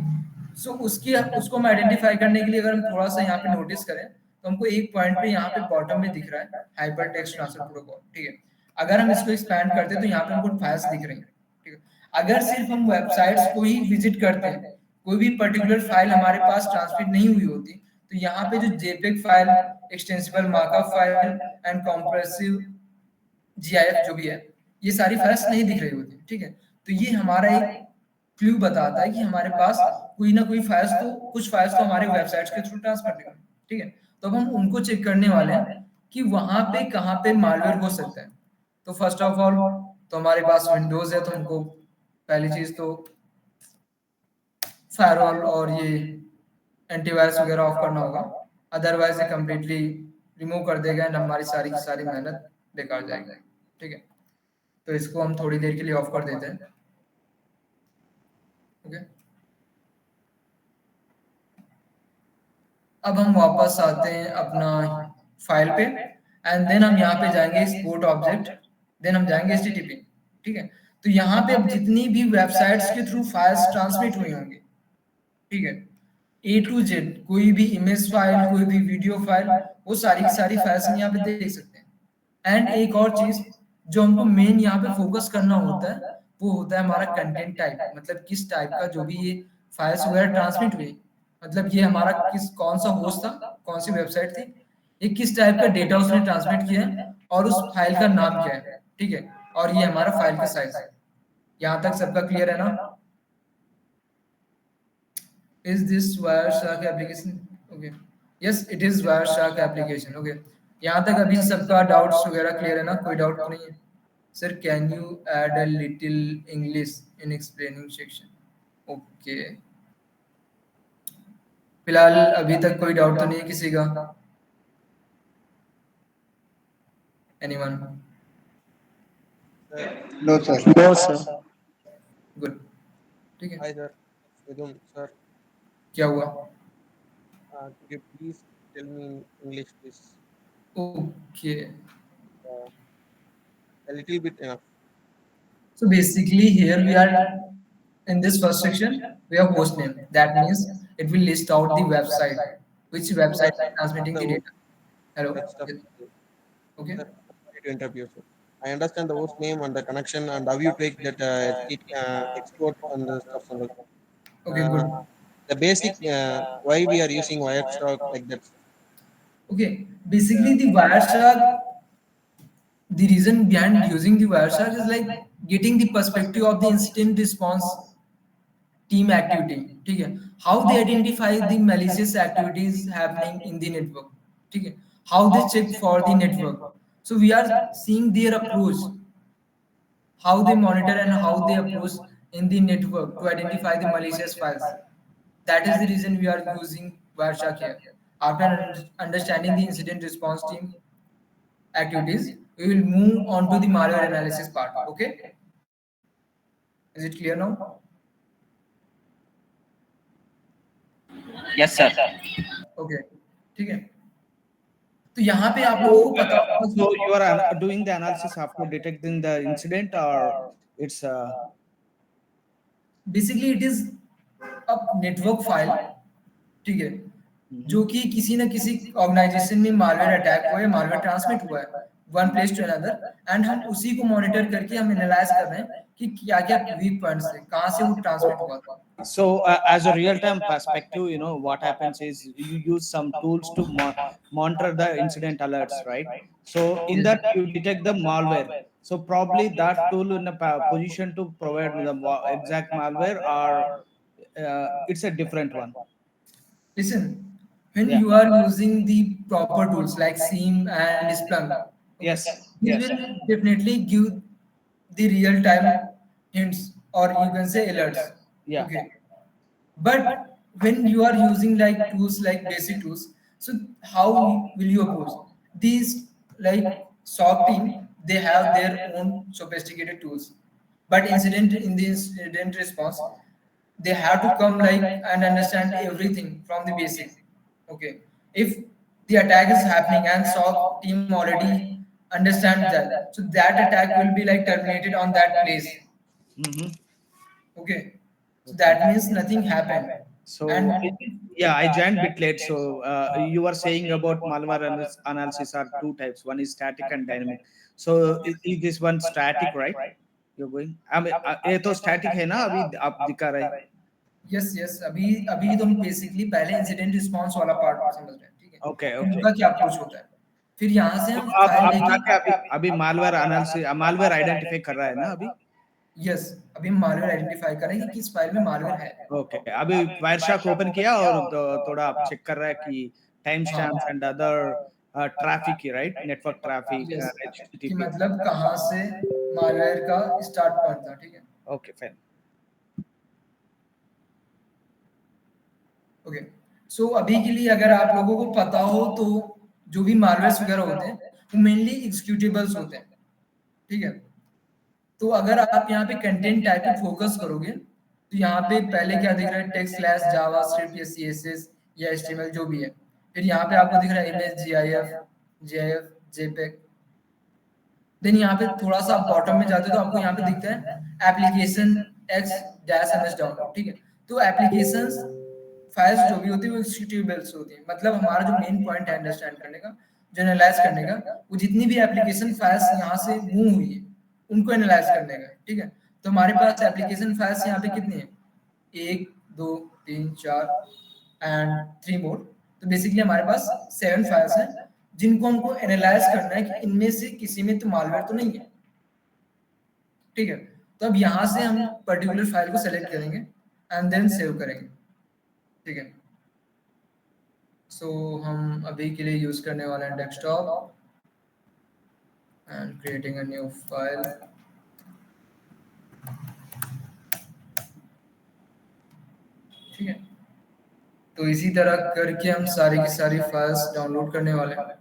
[SPEAKER 2] सो उसको हम आइडेंटिफाई करने के लिए अगर हम थोड़ा सा यहाँ पे नोटिस करें तो हमको एक पॉइंट पे यहाँ पे बॉटम में दिख रहा है हाइपर टेक्स्ट ट्रांसफर प्रोटोकॉल, ठीक है। अगर हम इसको एक्सपैंड करते हैं तो यहाँ पे हमको फाइल्स दिख रही हैं, ठीक है। अगर सिर्फ हम वेबसाइट्स को ही विजिट करते हैं, कोई भी पर्टिकुलर फाइल हमारे पास ट्रांसमिट नहीं हुई होती, तो यहाँ पे जो JPEG file, extensible markup file and compressive GIF जो भी है, ये सारी फाइल्स नहीं दिख रही होती, ठीक है। तो ये हमारा एक क्लू बताता है कि हमारे पास कोई ना कोई फाइल्स तो, कुछ फाइल्स तो हमारे वेबसाइट्स के थ्रू ट्रांसफर नहीं हुई, ठीक है। तो अब हम उनको चेक करने वाले हैं कि वहां पे कहाँ पे मालवेयर हो सकता है। तो फर्स्ट ऑफ ऑल तो हमारे पास विंडोज है, तो हमको पहली चीज तो फायरवॉल और ये एंटीवायरस वगैरह ऑफ करना होगा, अदरवाइज ये कंप्लीटली रिमूव कर देगा एंड हमारी सारी की सारी मेहनत बेकार जाएगी, ठीक है। तो इसको हम थोड़ी देर के लिए ऑफ कर देते हैं, ओके। अब हम वापस आते हैं अपना फाइल पे एंड देन हम यहाँ पे जाएंगे एक्सपोर्ट ऑब्जेक्ट, देन हम जाएंगे HTTP, ठीक है। तो यहाँ पे अब जितनी भी वेबसाइट्स के थ्रू फाइल्स ट्रांसमिट हुई होंगी, ठीक है, A to Z, कोई भी इमेज फाइल, कोई भी वीडियो फाइल, वो सारी की सारी फाइल्स हम यहाँ पे देख सकते हैं। एंड एक और चीज जो हमको मेन यहाँ पे फोकस करना होता है, वो होता है हमारा कंटेंट टाइप, मतलब किस टाइप का जो भी ये फाइल्स वगैरह ट्रांसमिट हुई, मतलब ये हमारा कौन सा होस्ट था, कौन सी वेबसाइट थी, ये किस टाइप का डेटा उसने ट्रांसमिट किया है और उस फाइल का नाम क्या है, ठीक है। और ये हमारा फाइल का साइज है। यहाँ तक सबका क्लियर है ना? Is this Wireshark application? Okay. Yes, it is Wireshark application. Okay. यहाँ तक अभी सबका डाउट्स वगैरह क्लियर है ना? कोई डाउट तो नहीं है? Sir, can you add a little English in explaining section? Okay. फिलहाल अभी तक कोई डाउट तो नहीं है किसी का? Anyone?
[SPEAKER 8] No, sir.
[SPEAKER 6] No, sir.
[SPEAKER 2] Good. ठीक है.
[SPEAKER 3] Hi, sir. Vidum, sir.
[SPEAKER 2] क्या हुआ?
[SPEAKER 3] Could you please tell me in English, please?
[SPEAKER 2] Okay.
[SPEAKER 3] A little bit enough.
[SPEAKER 2] So basically here we are in this first section, we have host name. That means it will list out the website, which website is transmitting the data. Hello?
[SPEAKER 3] That stuff.
[SPEAKER 2] Okay.
[SPEAKER 3] Sir, sorry to interrupt you, sir. I understand the host name and the connection and how you take that export and the stuff. And all.
[SPEAKER 2] Okay, good.
[SPEAKER 3] The basic why we are using Wireshark like that.
[SPEAKER 2] Okay, basically the Wireshark, the reason behind using the Wireshark is like getting the perspective of the incident response team activity, ठीक है, how they identify the malicious activities happening in the network, ठीक है, how they check for the network. So we are seeing their approach, how they monitor and how they approach in the network to identify the malicious files. That is the reason we are using Wireshark here. After understanding the incident response team activities, we will move on to the malware analysis part. Okay? Is it clear now?
[SPEAKER 1] Yes, sir.
[SPEAKER 2] Okay. ठीक है. तो यहाँ पे आप लोगों को पता होगा.
[SPEAKER 6] So you are doing the analysis after detecting the incident, or it's
[SPEAKER 2] Basically it is a network file, ठीक है, जो कि किसी न किसी ऑर्गेनाइजेशन में मालवेयर अटैक हुआ है, मालवेयर ट्रांसमिट हुआ है one place to another, and हम उसी को मॉनिटर करके हम एनालाइज कर रहे हैं कि क्या क्या वीक पॉइंट्स है, कहाँ से वो ट्रांसमिट हुआ था.
[SPEAKER 6] so as a real-time perspective, you know what happens is you use some tools to monitor the incident alerts, right? So in that you detect the malware. So probably that tool in a position to provide the exact malware, or it's a different one.
[SPEAKER 2] Listen, when
[SPEAKER 6] Yeah.
[SPEAKER 2] you are using the proper tools like SIEM and Splunk,
[SPEAKER 6] Yes.
[SPEAKER 2] these
[SPEAKER 6] Yes.
[SPEAKER 2] will definitely give the real-time hints, or you can say alerts.
[SPEAKER 6] Yeah.
[SPEAKER 2] Okay. But when you are using like tools like basic tools, so how will you approach these? Like SOC team, they have their own sophisticated tools, but in the incident response, they have to come like and understand everything from the basic. Okay, if the attack is happening and SOC team already understand that, so that attack will be like terminated on that place.
[SPEAKER 6] Mm-hmm.
[SPEAKER 2] Okay, so that means nothing happened.
[SPEAKER 6] So
[SPEAKER 2] And
[SPEAKER 6] Yeah, I joined bit late. So you were saying about malware analysis are two types. One is static and dynamic. So is this one static, right? You're going. I mean, ये तो static है ना अभी आप दिखा रहे हैं.
[SPEAKER 2] Yes yes, अभी अभी तो हम बेसिकली पहले इंसिडेंट रिस्पांस वाला पार्ट समझ रहे हैं, ठीक है?
[SPEAKER 6] Okay,
[SPEAKER 2] कि
[SPEAKER 6] okay.
[SPEAKER 2] उनका क्या अप्रोच होता है, फिर यहाँ से
[SPEAKER 6] तो
[SPEAKER 2] हम
[SPEAKER 6] आप
[SPEAKER 2] फाइल
[SPEAKER 6] आप
[SPEAKER 2] लेके
[SPEAKER 6] जाके अभी malware analysis malware identify कर रहा है ना अभी.
[SPEAKER 2] यस, अभी हम मालवेयर आइडेंटिफाई करेंगे कि किस फाइल में मालवेयर है।
[SPEAKER 6] ओके अभी वायरशार्क ओपन किया और थोड़ा आप चेक कर रहा है कि time stamps and other traffic की राइट नेटवर्क ट्रैफिक
[SPEAKER 2] यस, कि
[SPEAKER 6] एचटीटीपी.
[SPEAKER 2] मतलब कहाँ से मालवेयर का स्टार्ट पॉइंट था, ठीक है?
[SPEAKER 6] Okay fine.
[SPEAKER 2] ओके, सो अभी के लिए अगर आप लोगों को पता हो तो जो भी मालवेयर्स वगैरह होते हैं वो मेनली एग्जीक्यूटेबल्स होते हैं, ठीक है? तो अगर आप यहाँ पे कंटेंट टाइप पे फोकस करोगे तो यहाँ पे पहले क्या दिख रहा है, टेक्स्ट स्लैश जावास्क्रिप्ट या सीएसएस या एचटीएमएल जो भी है, फिर यहाँ पे आपको दिख रहा है इमेज जीआईएफ जेपेग। देन यहाँ पे थोड़ा सा बॉटम में जाते हो तो आपको यहाँ पे दिखता है एप्लीकेशन x-ms डाउनलोड, ठीक है? तो एप्लीकेशंस फाइल्स जो भी होती है वो एग्जीक्यूटेबल्स होती है, मतलब हमारा जो मेन पॉइंट है अंडरस्टैंड करने का, जो एनालाइज करने का, वो जितनी भी एप्लीकेशन फाइल्स यहाँ से मूव हुई है उनको एनालाइज करने का, ठीक है? तो हमारे पास एप्लीकेशन फाइल्स यहाँ पे कितनी है, 1 2 3 4 एंड 3 मोर। तो बेसिकली हमारे पास 7 फाइल्स हैं जिनको हमको एनालाइज करना है कि इनमें से किसी में तो मालवेयर तो नहीं है, ठीक है? तो अब यहाँ से हम पर्टिकुलर फाइल को सेलेक्ट करेंगे एंड देन सेव करेंगे, ठीक है? सो हम अभी के लिए यूज करने वाले हैं desktop and creating a new file. ठीक है, तो इसी तरह करके हम सारी की सारी फाइल्स डाउनलोड करने वाले हैं।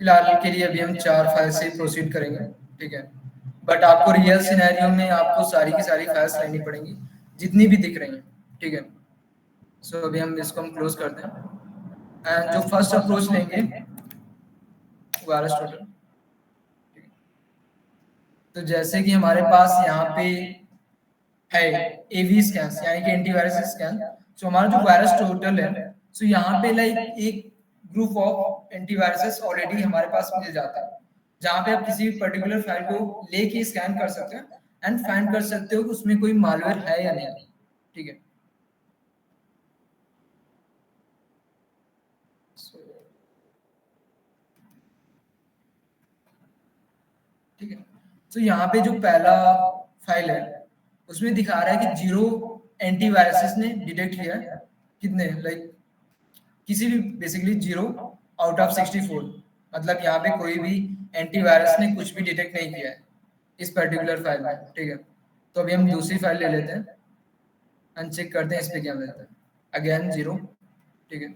[SPEAKER 2] फिलहाल के लिए अभी हम 4 फाइल से प्रोसीड करेंगे, ठीक है? बट आपको रियल सिनेरियो में आपको सारी की सारी फाइल्स लेनी पड़ेंगी जितनी भी दिख रही हैं, ठीक है? सो अभी हम इसको क्लोज करते हैं एंड जो फर्स्ट अप्रोच लेंगे वायरस टोटल, ठीक है? तो जैसे कि हमारे पास यहाँ पे है एवी स्कैन यानी कि एंटीवायरस स्कैन, सो हमारा जो वायरस टोटल है, सो यहाँ पे लाइक एक ग्रुप ऑफ एंटीवायरसेस ऑलरेडी हमारे पास मिल जाता है जहाँ पे आप किसी भी पर्टिकुलर फाइल को लेके स्कैन कर सकते हैं एंड फाइंड कर सकते हो कि उसमें कोई मालवेयर है या नहीं, ठीक है? ठीक है, तो यहाँ पे जो पहला फाइल है उसमें दिखा रहा है कि 0 एंटीवायरसेस ने डिटेक्ट किया है, कितने लाइक किसी भी बेसिकली 0 आउट ऑफ 64, मतलब यहाँ पे कोई भी एंटीवायरस ने कुछ भी डिटेक्ट नहीं किया है इस पर्टिकुलर फाइल में, ठीक है? तो अभी हम दूसरी फाइल ले लेते हैं एंड चेक करते हैं इस पे क्या मिलता है। अगेन 0, ठीक है?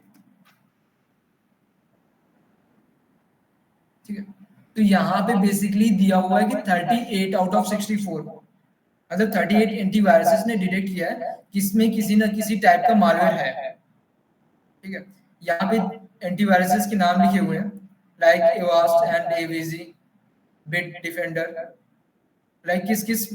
[SPEAKER 2] ठीक है, तो यहाँ पे बेसिकली दिया हुआ है कि 38 आउट ऑफ 64, मतलब 38 एंटीवायरसेस ने डिटेक्ट किया है कि इसमें किसी ना किसी टाइप का मालवेयर है, ठीक है? यहाँ पे एंटीवायरसेस के नाम लिखे हुए हैं like Avast and AVG, Bitdefender, like किस किस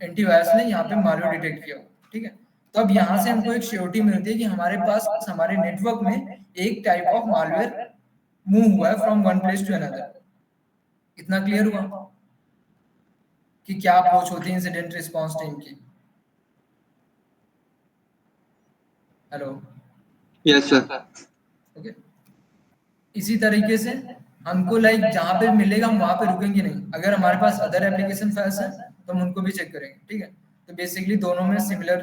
[SPEAKER 2] एंटीवायरस ने यहाँ पे मालवेयर डिटेक्ट किया, ठीक है? तो अब यहाँ से हमको एक श्योरिटी मिलती है कि हमारे पास हमारे नेटवर्क में एक टाइप ऑफ मालवेयर मूव हुआ है from one place to another. इतना क्लियर हुआ कि क्या अप्रोच होती है इंसिडेंट रिस्पांस टीम की? Hello,
[SPEAKER 8] yes sir.
[SPEAKER 2] ओके, इसी तरीके से हमको लाइक जहाँ पे मिलेगा हम वहाँ पे रुकेंगे नहीं, अगर हमारे पास अदर एप्लीकेशन फाइल्स हैं तो हम उनको भी चेक करेंगे, ठीक है? तो बेसिकली दोनों में सिमिलर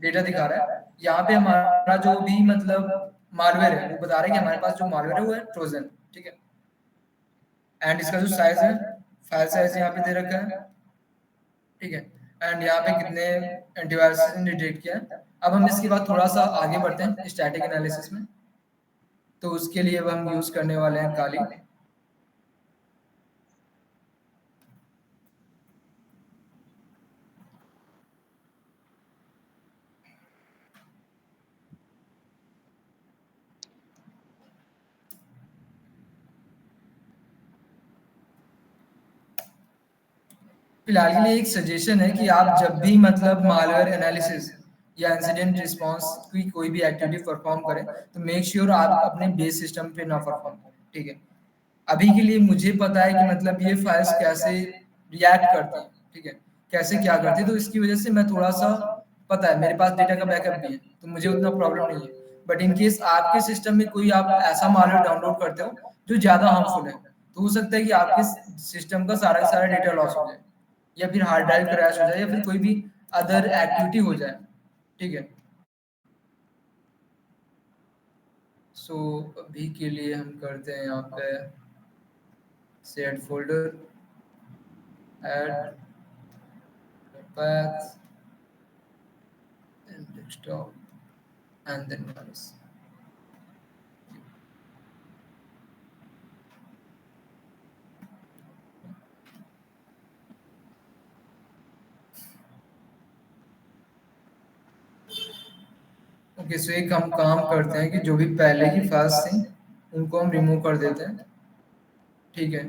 [SPEAKER 2] डेटा दिखा रहा है। यहाँ पे हमारा जो भी मतलब मालवेयर है वो बता रहा है कि हमारे पास जो मालवेयर है वो है ट्रोजन, ठीक है? एंड इसका जो साइज है, फाइल साइज यहाँ पे दे रखा है ठीक है, एंड यहाँ पे कितने एंटीवायरस ने डिटेक्ट किया है। अब हम इसके बाद थोड़ा सा आगे बढ़ते हैं स्टैटिक एनालिसिस में। तो उसके लिए अब हम यूज करने वाले हैं काली। फिलहाल के लिए एक सजेशन है कि आप जब भी मतलब मालवेयर एनालिसिस या इंसिडेंट रिस्पांस की कोई भी एक्टिविटी परफॉर्म करें तो मेक श्योर आप अपने बेस सिस्टम पे ना परफॉर्म करें, ठीक है। अभी के लिए मुझे पता है कि मतलब ये फाइल्स कैसे रिएक्ट करती हैं, ठीक है, कैसे क्या करती है, तो इसकी वजह से मैं थोड़ा सा पता है, मेरे पास डेटा का बैकअप भी है, तो मुझे उतना प्रॉब्लम नहीं है। बट इन केस आपके सिस्टम में कोई आप ऐसा मालवेयर डाउनलोड करते हो जो ज्यादा हार्मफुल है, तो हो सकता है कि आपके सिस्टम का सारा डेटा लॉस हो जाए, या फिर हार्ड ड्राइव क्रैश हो जाए, या फिर कोई भी अदर एक्टिविटी हो जाए, ठीक है। सो अभी के लिए हम करते हैं यहाँ पे set folder, add path and desktop and then files. Okay, so एक हम काम करते हैं कि जो भी पहले की फाइल्स थी उनको हम रिमूव कर देते हैं, ठीक है।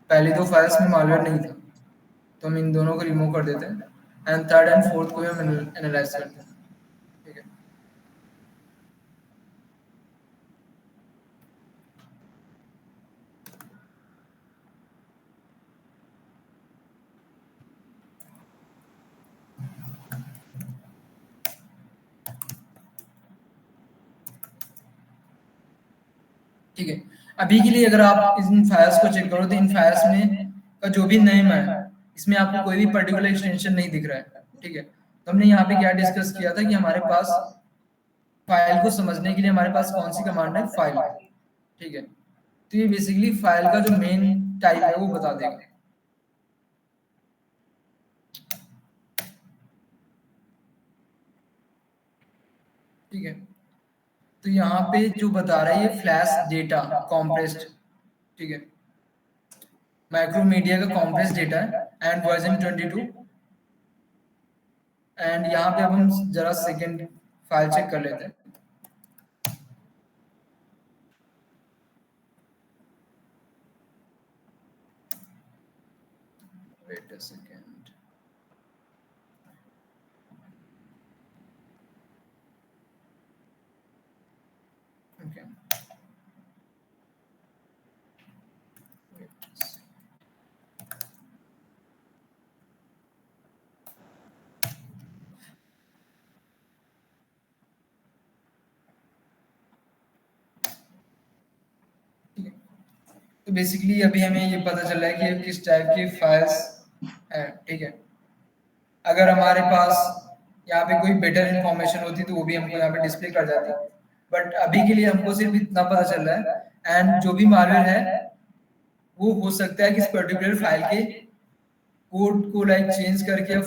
[SPEAKER 2] पहली दो फाइल्स में मालवेयर नहीं था, तो हम इन दोनों को रिमूव कर देते हैं, एंड थर्ड एंड फोर्थ को हम एनालाइज करते हैं, ठीक है। ठीक है, अभी के लिए अगर आप इन फाइल्स को चेक करो तो इन फाइल्स में का जो भी नेम है इसमें आपको कोई भी पर्टिकुलर एक्सटेंशन नहीं दिख रहा है, ठीक है। तो हमने यहाँ पे क्या डिस्कस किया था कि हमारे पास फाइल को समझने के लिए हमारे पास कौन सी कमांड है, फाइल, ठीक है। तो ये बेसिकली फाइल का जो मेन टाइप है वो बता देगा, ठीक है। तो यहाँ पे जो बता रहा है ये फ्लैश डेटा कॉम्प्रेस्ड, ठीक है, माइक्रोमीडिया का कॉम्प्रेस्ड डेटा है एंड वर्जन 22। एंड यहाँ पे अब हम जरा सेकंड फाइल चेक कर लेते हैं। वेट अ सेकंड, ओके, तो बेसिकली अभी हमें ये पता चल रहा है कि ये किस टाइप की फाइल्स है, ठीक है। अगर हमारे पास यहाँ पे कोई बेटर इंफॉर्मेशन होती तो वो भी हमको यहाँ पे डिस्प्ले कर जाती, बट अभी के लिए हमको सिर्फ इतना पता चल रहा है। एंड जो भी मालवेयर है वो हो सकता है कि इस पर्टिकुलर फाइल के कोड को लाइक चेंज करके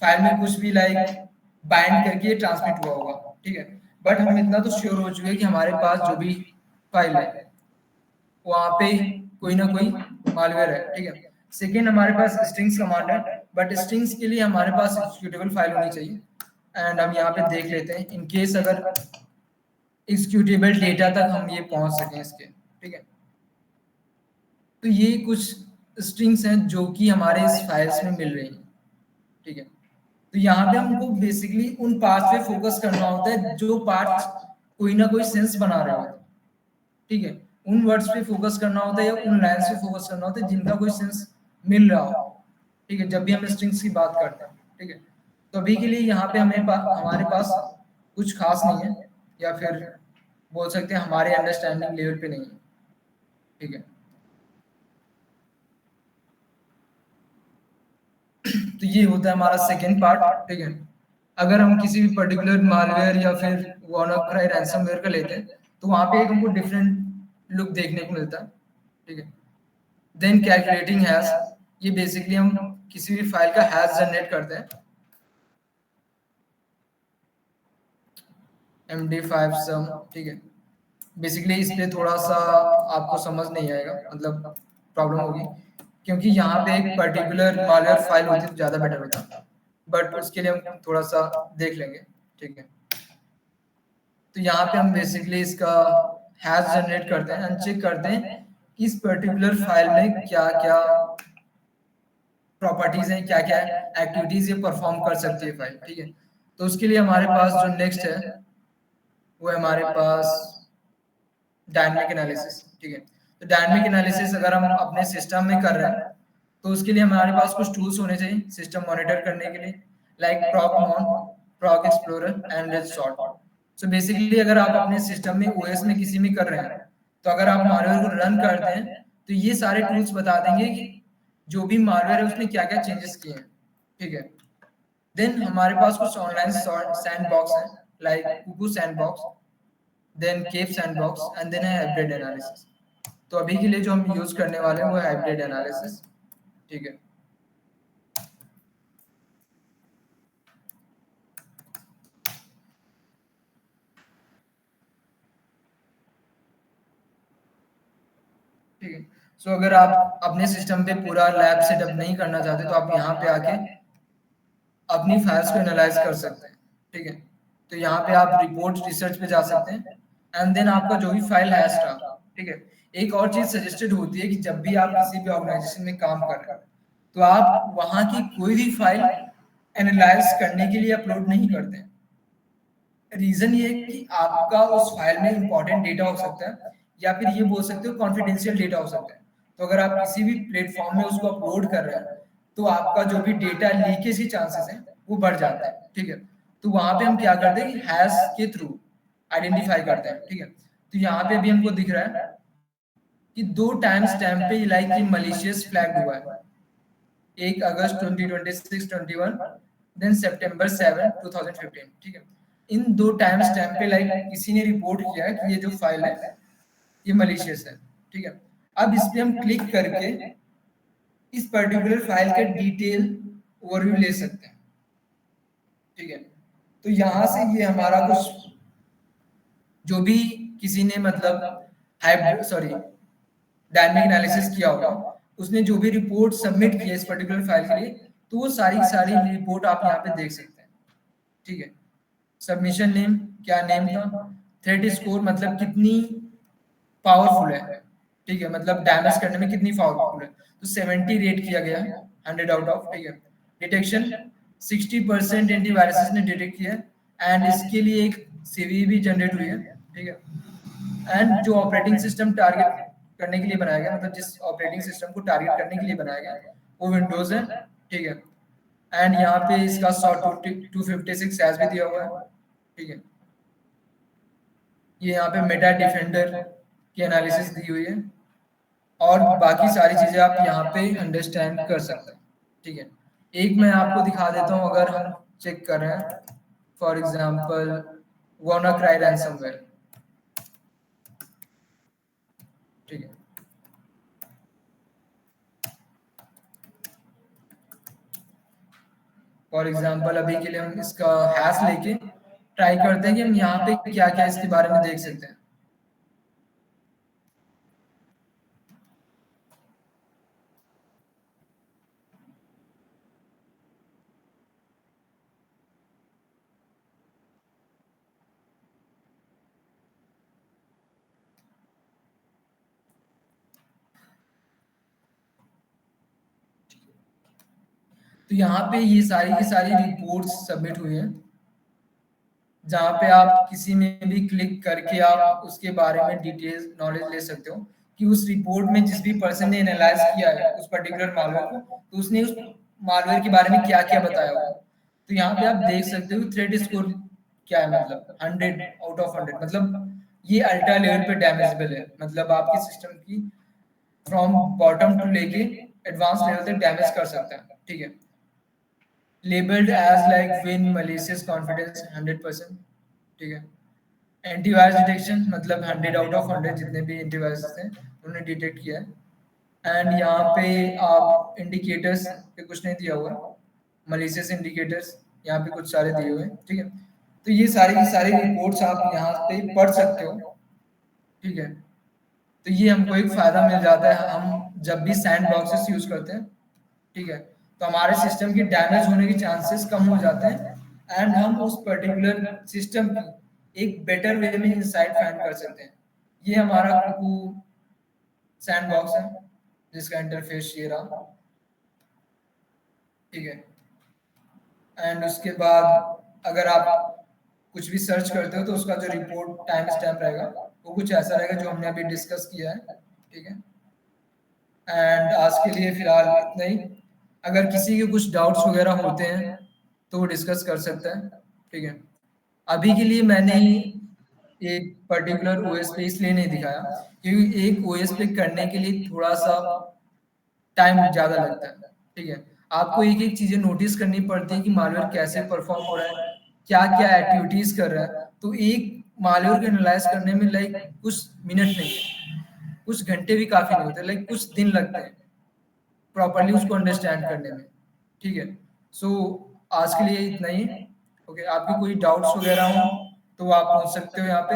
[SPEAKER 2] फाइल में कुछ भी लाइक बाइंड करके ट्रांसमिट हुआ होगा, ठीक है। बट हम इतना तो श्योर हो चुके हैं कि हमारे पास जो भी फाइल है वहाँ पे कोई ना कोई मालवेयर है, ठीक है। सेकेंड, हमारे पास स्ट्रिंग्स कमांड है, बट स्ट्रिंग्स के लिए हमारे पास एग्जीक्यूटेबल फाइल होनी चाहिए। एंड हम यहाँ पे देख लेते हैं इन केस अगर एग्जीक्यूटेबल डेटा तक हम ये पहुंच सकें इसके, ठीक है। तो ये कुछ स्ट्रिंग्स हैं जो कि हमारे इस फाइल्स में मिल रही हैं, ठीक है। तो यहाँ पे हमको बेसिकली उन पार्ट्स पे फोकस करना होता है जो पार्ट्स कोई ना कोई सेंस बना रहे होते हैं, ठीक है। उन वर्ड्स पे फोकस करना होता है या उन लाइन्स पे फोकस करना होता है जिनका कोई सेंस मिल रहा हो, ठीक है, जब भी हम स्ट्रिंग्स की बात करते हैं, ठीक है। तो अभी के लिए यहाँ पे हमारे पास कुछ खास नहीं है, या फिर बोल सकते हैं हमारे अंडरस्टैंडिंग लेवल पे नहीं है, ठीक है। तो ये होता है हमारा सेकेंड पार्ट, ठीक है। अगर हम किसी भी पर्टिकुलर मालवेयर या फिर WannaCry रैंसमवेयर का लेते हैं तो वहाँ पे एक हमको डिफरेंट लुक देखने को मिलता है, ठीक है। देन कैलकुलेटिंग हैश, ये बेसिकली हम किसी भी फाइल का हैश जनरेट करते हैं, MD5 सम, ठीक है। बेसिकली इस पे थोड़ा सा आपको समझ नहीं आएगा, मतलब प्रॉब्लम होगी, क्योंकि यहाँ पे एक पर्टिकुलर मालवेयर फाइल होती तो ज़्यादा बेटर होता, बट उसके लिए हम थोड़ा सा देख लेंगे, ठीक है। तो यहाँ पे हम बेसिकली इसका हैश जनरेट करते हैं एंड चेक करते हैं कि इस पर्टिकुलर फाइल में क्या क्या प्रॉपर्टीज हैं, क्या क्या एक्टिविटीज ये परफॉर्म कर सकती है फाइल, ठीक है। तो उसके लिए हमारे पास जो नेक्स्ट है वो है हमारे पास डायनामिक एनालिसिस, ठीक है। तो डायनामिक एनालिसिस अगर हम अपने सिस्टम में कर रहे हैं तो उसके लिए हमारे पास कुछ टूल्स होने चाहिए सिस्टम मॉनिटर करने के लिए, like Procmon, Proc Explorer and Regshot. So basically अगर आप अपने सिस्टम में ओएस में किसी में कर रहे हैं तो अगर आप मालवेयर को रन करते हैं तो ये सारे टूल्स बता देंगे कि जो भी मालवेयर है उसने क्या क्या चेंजेस किए हैं, ठीक है। देन हमारे पास कुछ ऑनलाइन सैंडबॉक्स है, like cuckoo sandbox, then cape sandbox and then है हाइब्रिड एनालिसिस। तो अभी के लिए जो हम यूज करने वाले हैं वो है हाइब्रिड एनालिसिस, ठीक है। ठीक है। सो अगर आप अपने सिस्टम पे पूरा लैब सेटअप नहीं करना चाहते तो आप यहाँ पे आके अपनी फाइल्स को एनालाइज कर सकते हैं, ठीक है। तो यहाँ पे आप रिपोर्ट रिसर्च पे जा सकते हैं एंड देन आपका जो भी फाइल हैश रहा, ठीक है। एक और चीज सजेस्टेड होती है कि जब भी आप किसी भी ऑर्गेनाइजेशन में काम कर रहे हैं तो आप वहाँ की कोई भी फाइल एनालाइज करने के लिए अपलोड नहीं करते हैं। रीजन ये है कि आपका उस फाइल में इंपॉर्टेंट डेटा हो सकता है या फिर ये बोल सकते हो कॉन्फिडेंशियल डेटा हो सकता है। तो अगर आप किसी भी प्लेटफॉर्म में उसको अपलोड कर रहे हैं तो आपका जो भी डेटा लीकेज के चांसेस हैं वो बढ़ जाता है, ठीक है। तो वहां पे हम क्या करते हैं कि हैश के थ्रू आइडेंटिफाई करते हैं, ठीक है। तो यहाँ पे अभी हमको दिख रहा है कि 2 टाइम स्टैम्प पे लाइक ये मलिशियस फ्लैग हुआ है, 1 अगस्त 2026-21, देन सितंबर 7 2015, ठीक है। इन 2 टाइम स्टैम्प पे लाइक किसी ने रिपोर्ट किया है कि ये जो फाइल है ये मलिशियस है, ठीक है। अब इस पे हम क्लिक करके इस पर्टिकुलर फाइल के डिटेल ओवरव्यू ले सकते हैं, ठीक है। तो यहाँ से ये हमारा कुछ जो भी किसी ने मतलब डायनामिक एनालिसिस किया होगा उसने जो भी रिपोर्ट सबमिट किया इस पर्टिकुलर फाइल के लिए तो वो सारी सारी रिपोर्ट आप यहाँ पे देख सकते हैं, ठीक है। सबमिशन नेम, क्या नेम था, थ्रेट स्कोर मतलब कितनी पावरफुल है, ठीक है, मतलब डैमेज करने में कितनी पावरफुल है, तो 70 रेट किया गया है 100 आउट ऑफ, ठीक है। डिटेक्शन 60% एंटीवायरस ने डिटेक्ट किया है एंड इसके लिए एक सीवी भी जनरेट हुई है, ठीक है। एंड जो ऑपरेटिंग सिस्टम टारगेट करने के लिए बनाया गया, मतलब जिस ऑपरेटिंग सिस्टम को टारगेट करने के लिए बनाया गया वो विंडोज है, ठीक है। एंड यहाँ पे इसका 256 हैश भी दिया हुआ है, ठीक है। ये यहाँ पे मेटा डिफेंडर की एनालिसिस दी हुई है और बाकी सारी चीजें आप यहाँ पे अंडरस्टैंड कर सकते हैं, ठीक है। एक मैं आपको दिखा देता हूँ, अगर हम चेक कर रहे हैं फॉर एग्जांपल WannaCry ransomware, ठीक है। फॉर एग्जांपल अभी के लिए हम इसका हैश लेके ट्राई करते हैं कि हम यहाँ पे क्या क्या इसके बारे में देख सकते हैं। तो यहाँ पे ये सारी की सारी रिपोर्ट्स सबमिट हुई हैं जहाँ पे आप किसी में भी क्लिक करके आप उसके बारे में डिटेल्स नॉलेज ले सकते हो कि उस रिपोर्ट में जिस भी पर्सन ने एनालाइज किया है उस पर्टिकुलर मालवेयर को तो उसने उस मालवेयर के बारे में क्या क्या बताया होगा। तो यहाँ पे आप देख सकते हो थ्रेट स्कोर क्या है, मतलब 100 आउट ऑफ 100, मतलब ये अल्ट्रा लेवल पे डैमेजेबल है, मतलब आपके सिस्टम की फ्रॉम बॉटम टू लेके एडवांस लेवल तक डैमेज कर सकता है, ठीक है। Labelled as like win malicious confidence 100%, ठीक है। एंटीवायरस डिटेक्शन मतलब 100 आउट ऑफ 100 जितने भी एंटीवायरस थे उन्होंने डिटेक्ट किया है। एंड यहाँ पे आप इंडिकेटर्स पे कुछ नहीं दिया हुआ, मलिशियस इंडिकेटर्स यहाँ पे कुछ सारे दिए हुए हैं, ठीक है। तो ये सारी की सारी रिपोर्ट्स आप यहाँ पे पढ़ सकते हो, ठीक है। तो ये हमको एक फायदा मिल जाता है, हम जब भी सैंड बॉक्सेस यूज करते हैं, ठीक है, तो हमारे सिस्टम की डैमेज होने के चांसेस कम हो जाते हैं एंड हम उस पर्टिकुलर सिस्टम की एक बेटर वे में इंसाइट फाइंड कर सकते हैं। ये हमारा कुकू सैंड बॉक्स है जिसका इंटरफेस ये रहा, ठीक है। एंड उसके बाद अगर आप कुछ भी सर्च करते हो तो उसका जो रिपोर्ट टाइम स्टैम्प रहेगा वो कुछ ऐसा रहेगा जो हमने अभी डिस्कस किया है, ठीक है। एंड आज के लिए फिलहाल इतना ही। अगर किसी के कुछ डाउट्स वगैरह होते हैं तो वो डिस्कस कर सकता है, ठीक है। अभी के लिए मैंने एक पर्टिकुलर ओएस पे इसलिए नहीं दिखाया क्योंकि एक ओएस पे करने के लिए थोड़ा सा टाइम ज़्यादा लगता है, ठीक है। आपको एक एक चीज़ें नोटिस करनी पड़ती है कि मालवेयर कैसे परफॉर्म हो रहा है, क्या क्या एक्टिविटीज़ कर रहा है। तो एक मालवेयर को एनालाइज करने में लाइक कुछ मिनट नहीं है, कुछ घंटे भी काफ़ी नहीं होते, लाइक कुछ दिन लगते हैं प्रॉपरली उसको अंडरस्टैंड करने में, ठीक है। सो आज के लिए इतना ही। ओके, आपके कोई डाउट्स वगैरह हो तो आप पूछ सकते हो यहाँ पे।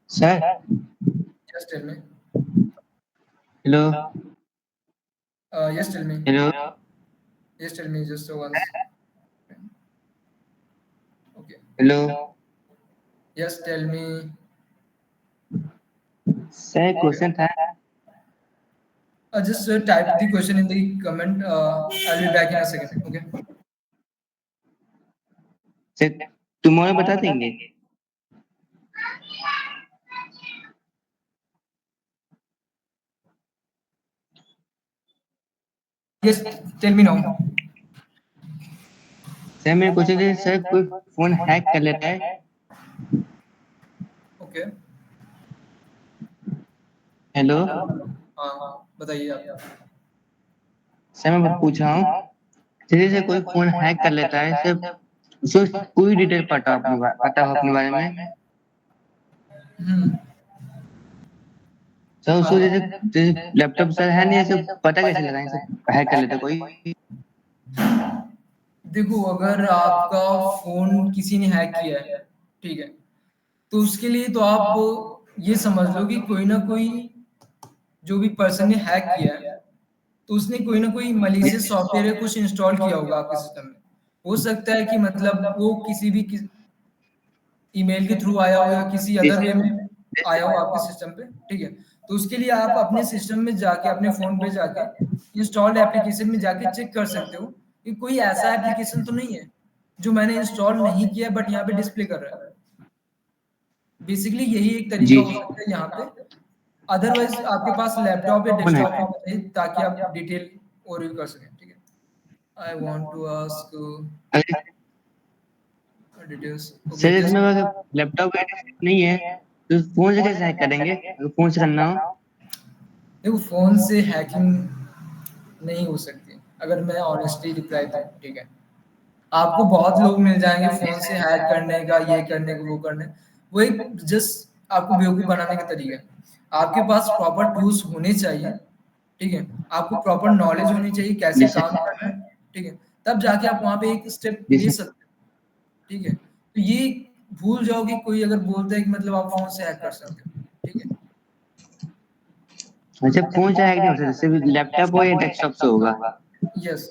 [SPEAKER 1] Sir,
[SPEAKER 2] yes tell me.
[SPEAKER 1] hello,
[SPEAKER 2] yes tell me.
[SPEAKER 1] hello.
[SPEAKER 2] Yes tell me just once. Okay,
[SPEAKER 1] Hello.
[SPEAKER 2] Yes tell me.
[SPEAKER 1] Sir, question था।
[SPEAKER 2] Just type the question in the comment. I'll be back in a second. Okay.
[SPEAKER 1] Sir, तुम्हारे बता देंगे।
[SPEAKER 2] Yes, tell me now.
[SPEAKER 1] Sir मेरे question है, sir कोई phone hack कर लेता है।
[SPEAKER 2] Okay.
[SPEAKER 1] हेलो।
[SPEAKER 2] हाँ, बताइए आप।
[SPEAKER 1] सर मैं पूछ रहा हूँ, जैसे से कोई फोन हैक कर लेता है सर, उसको पूरी डिटेल पता हो अपने बारे में।
[SPEAKER 2] हम्म।
[SPEAKER 1] सर उसको जैसे लैपटॉप सर है नहीं, ऐसे पता कैसे लगाएं सर हैक कर लेता कोई।
[SPEAKER 2] देखो, अगर आपका फोन किसी ने हैक किया है, ठीक है, तो उसके लिए तो आप ये समझ लो कि कोई ना कोई जो भी पर्सन ने हैक किया है तो उसने कोई ना कोई मलिशियस सॉफ्टवेयर या कुछ इंस्टॉल किया होगा आपके सिस्टम में। हो सकता है कि मतलब वो किसी भी ईमेल के थ्रू आया हो या किसी अदर वे में आया हो आपके सिस्टम पे, ठीक है। तो उसके लिए आप अपने सिस्टम में जाके, अपने फोन पे जाके इंस्टॉल्ड एप्लीकेशन में जाके चेक कर सकते हो कि कोई ऐसा एप्लीकेशन तो नहीं है जो मैंने इंस्टॉल नहीं किया बट यहाँ पे डिस्प्ले कर रहा है। बेसिकली यही एक तरीका
[SPEAKER 1] जी।
[SPEAKER 2] हो सकता है यहाँ पे। अदरवाइज आपके पास लैपटॉप या
[SPEAKER 1] फोन
[SPEAKER 2] डेस्कटॉप
[SPEAKER 1] हैक।
[SPEAKER 2] होना चाहिए ताकि आप डिटेल ओवरव्यू कर सकें, ठीक है। I want to ask details. Okay,
[SPEAKER 1] sir इसमें
[SPEAKER 2] जस्ट
[SPEAKER 1] अगर लैपटॉप नहीं है तो फोन से कैसे हैक करेंगे, अगर फोन से करना हो।
[SPEAKER 2] देखो, फोन से हैकिंग नहीं हो सकती अगर मैं ऑनेस्टली रिप्लाई दूं, ठीक है। आपको बहुत लोग मिल जाएंगे फोन से हैक करने का, ये करने का, वो करने, वो एक जस्ट आपको बेवकूफ बनाने का तरीका है। आपके पास प्रॉपर टूल्स होने चाहिए, ठीक है। आपको प्रॉपर नॉलेज होनी चाहिए कैसे
[SPEAKER 1] जैसे
[SPEAKER 2] काम करना है, ठीक है। तब जाके आप वहां पे एक स्टेप ले
[SPEAKER 1] जैसे
[SPEAKER 2] सकते हो, ठीक है। तो ये भूल जाओगे कोई अगर बोलता है कि मतलब आप फोन से हैक कर सकते हो, ठीक है।
[SPEAKER 1] अच्छा, फोन से हैक नहीं हो सकता, सिर्फ लैपटॉप हो या डेस्कटॉप से होगा।
[SPEAKER 2] यस।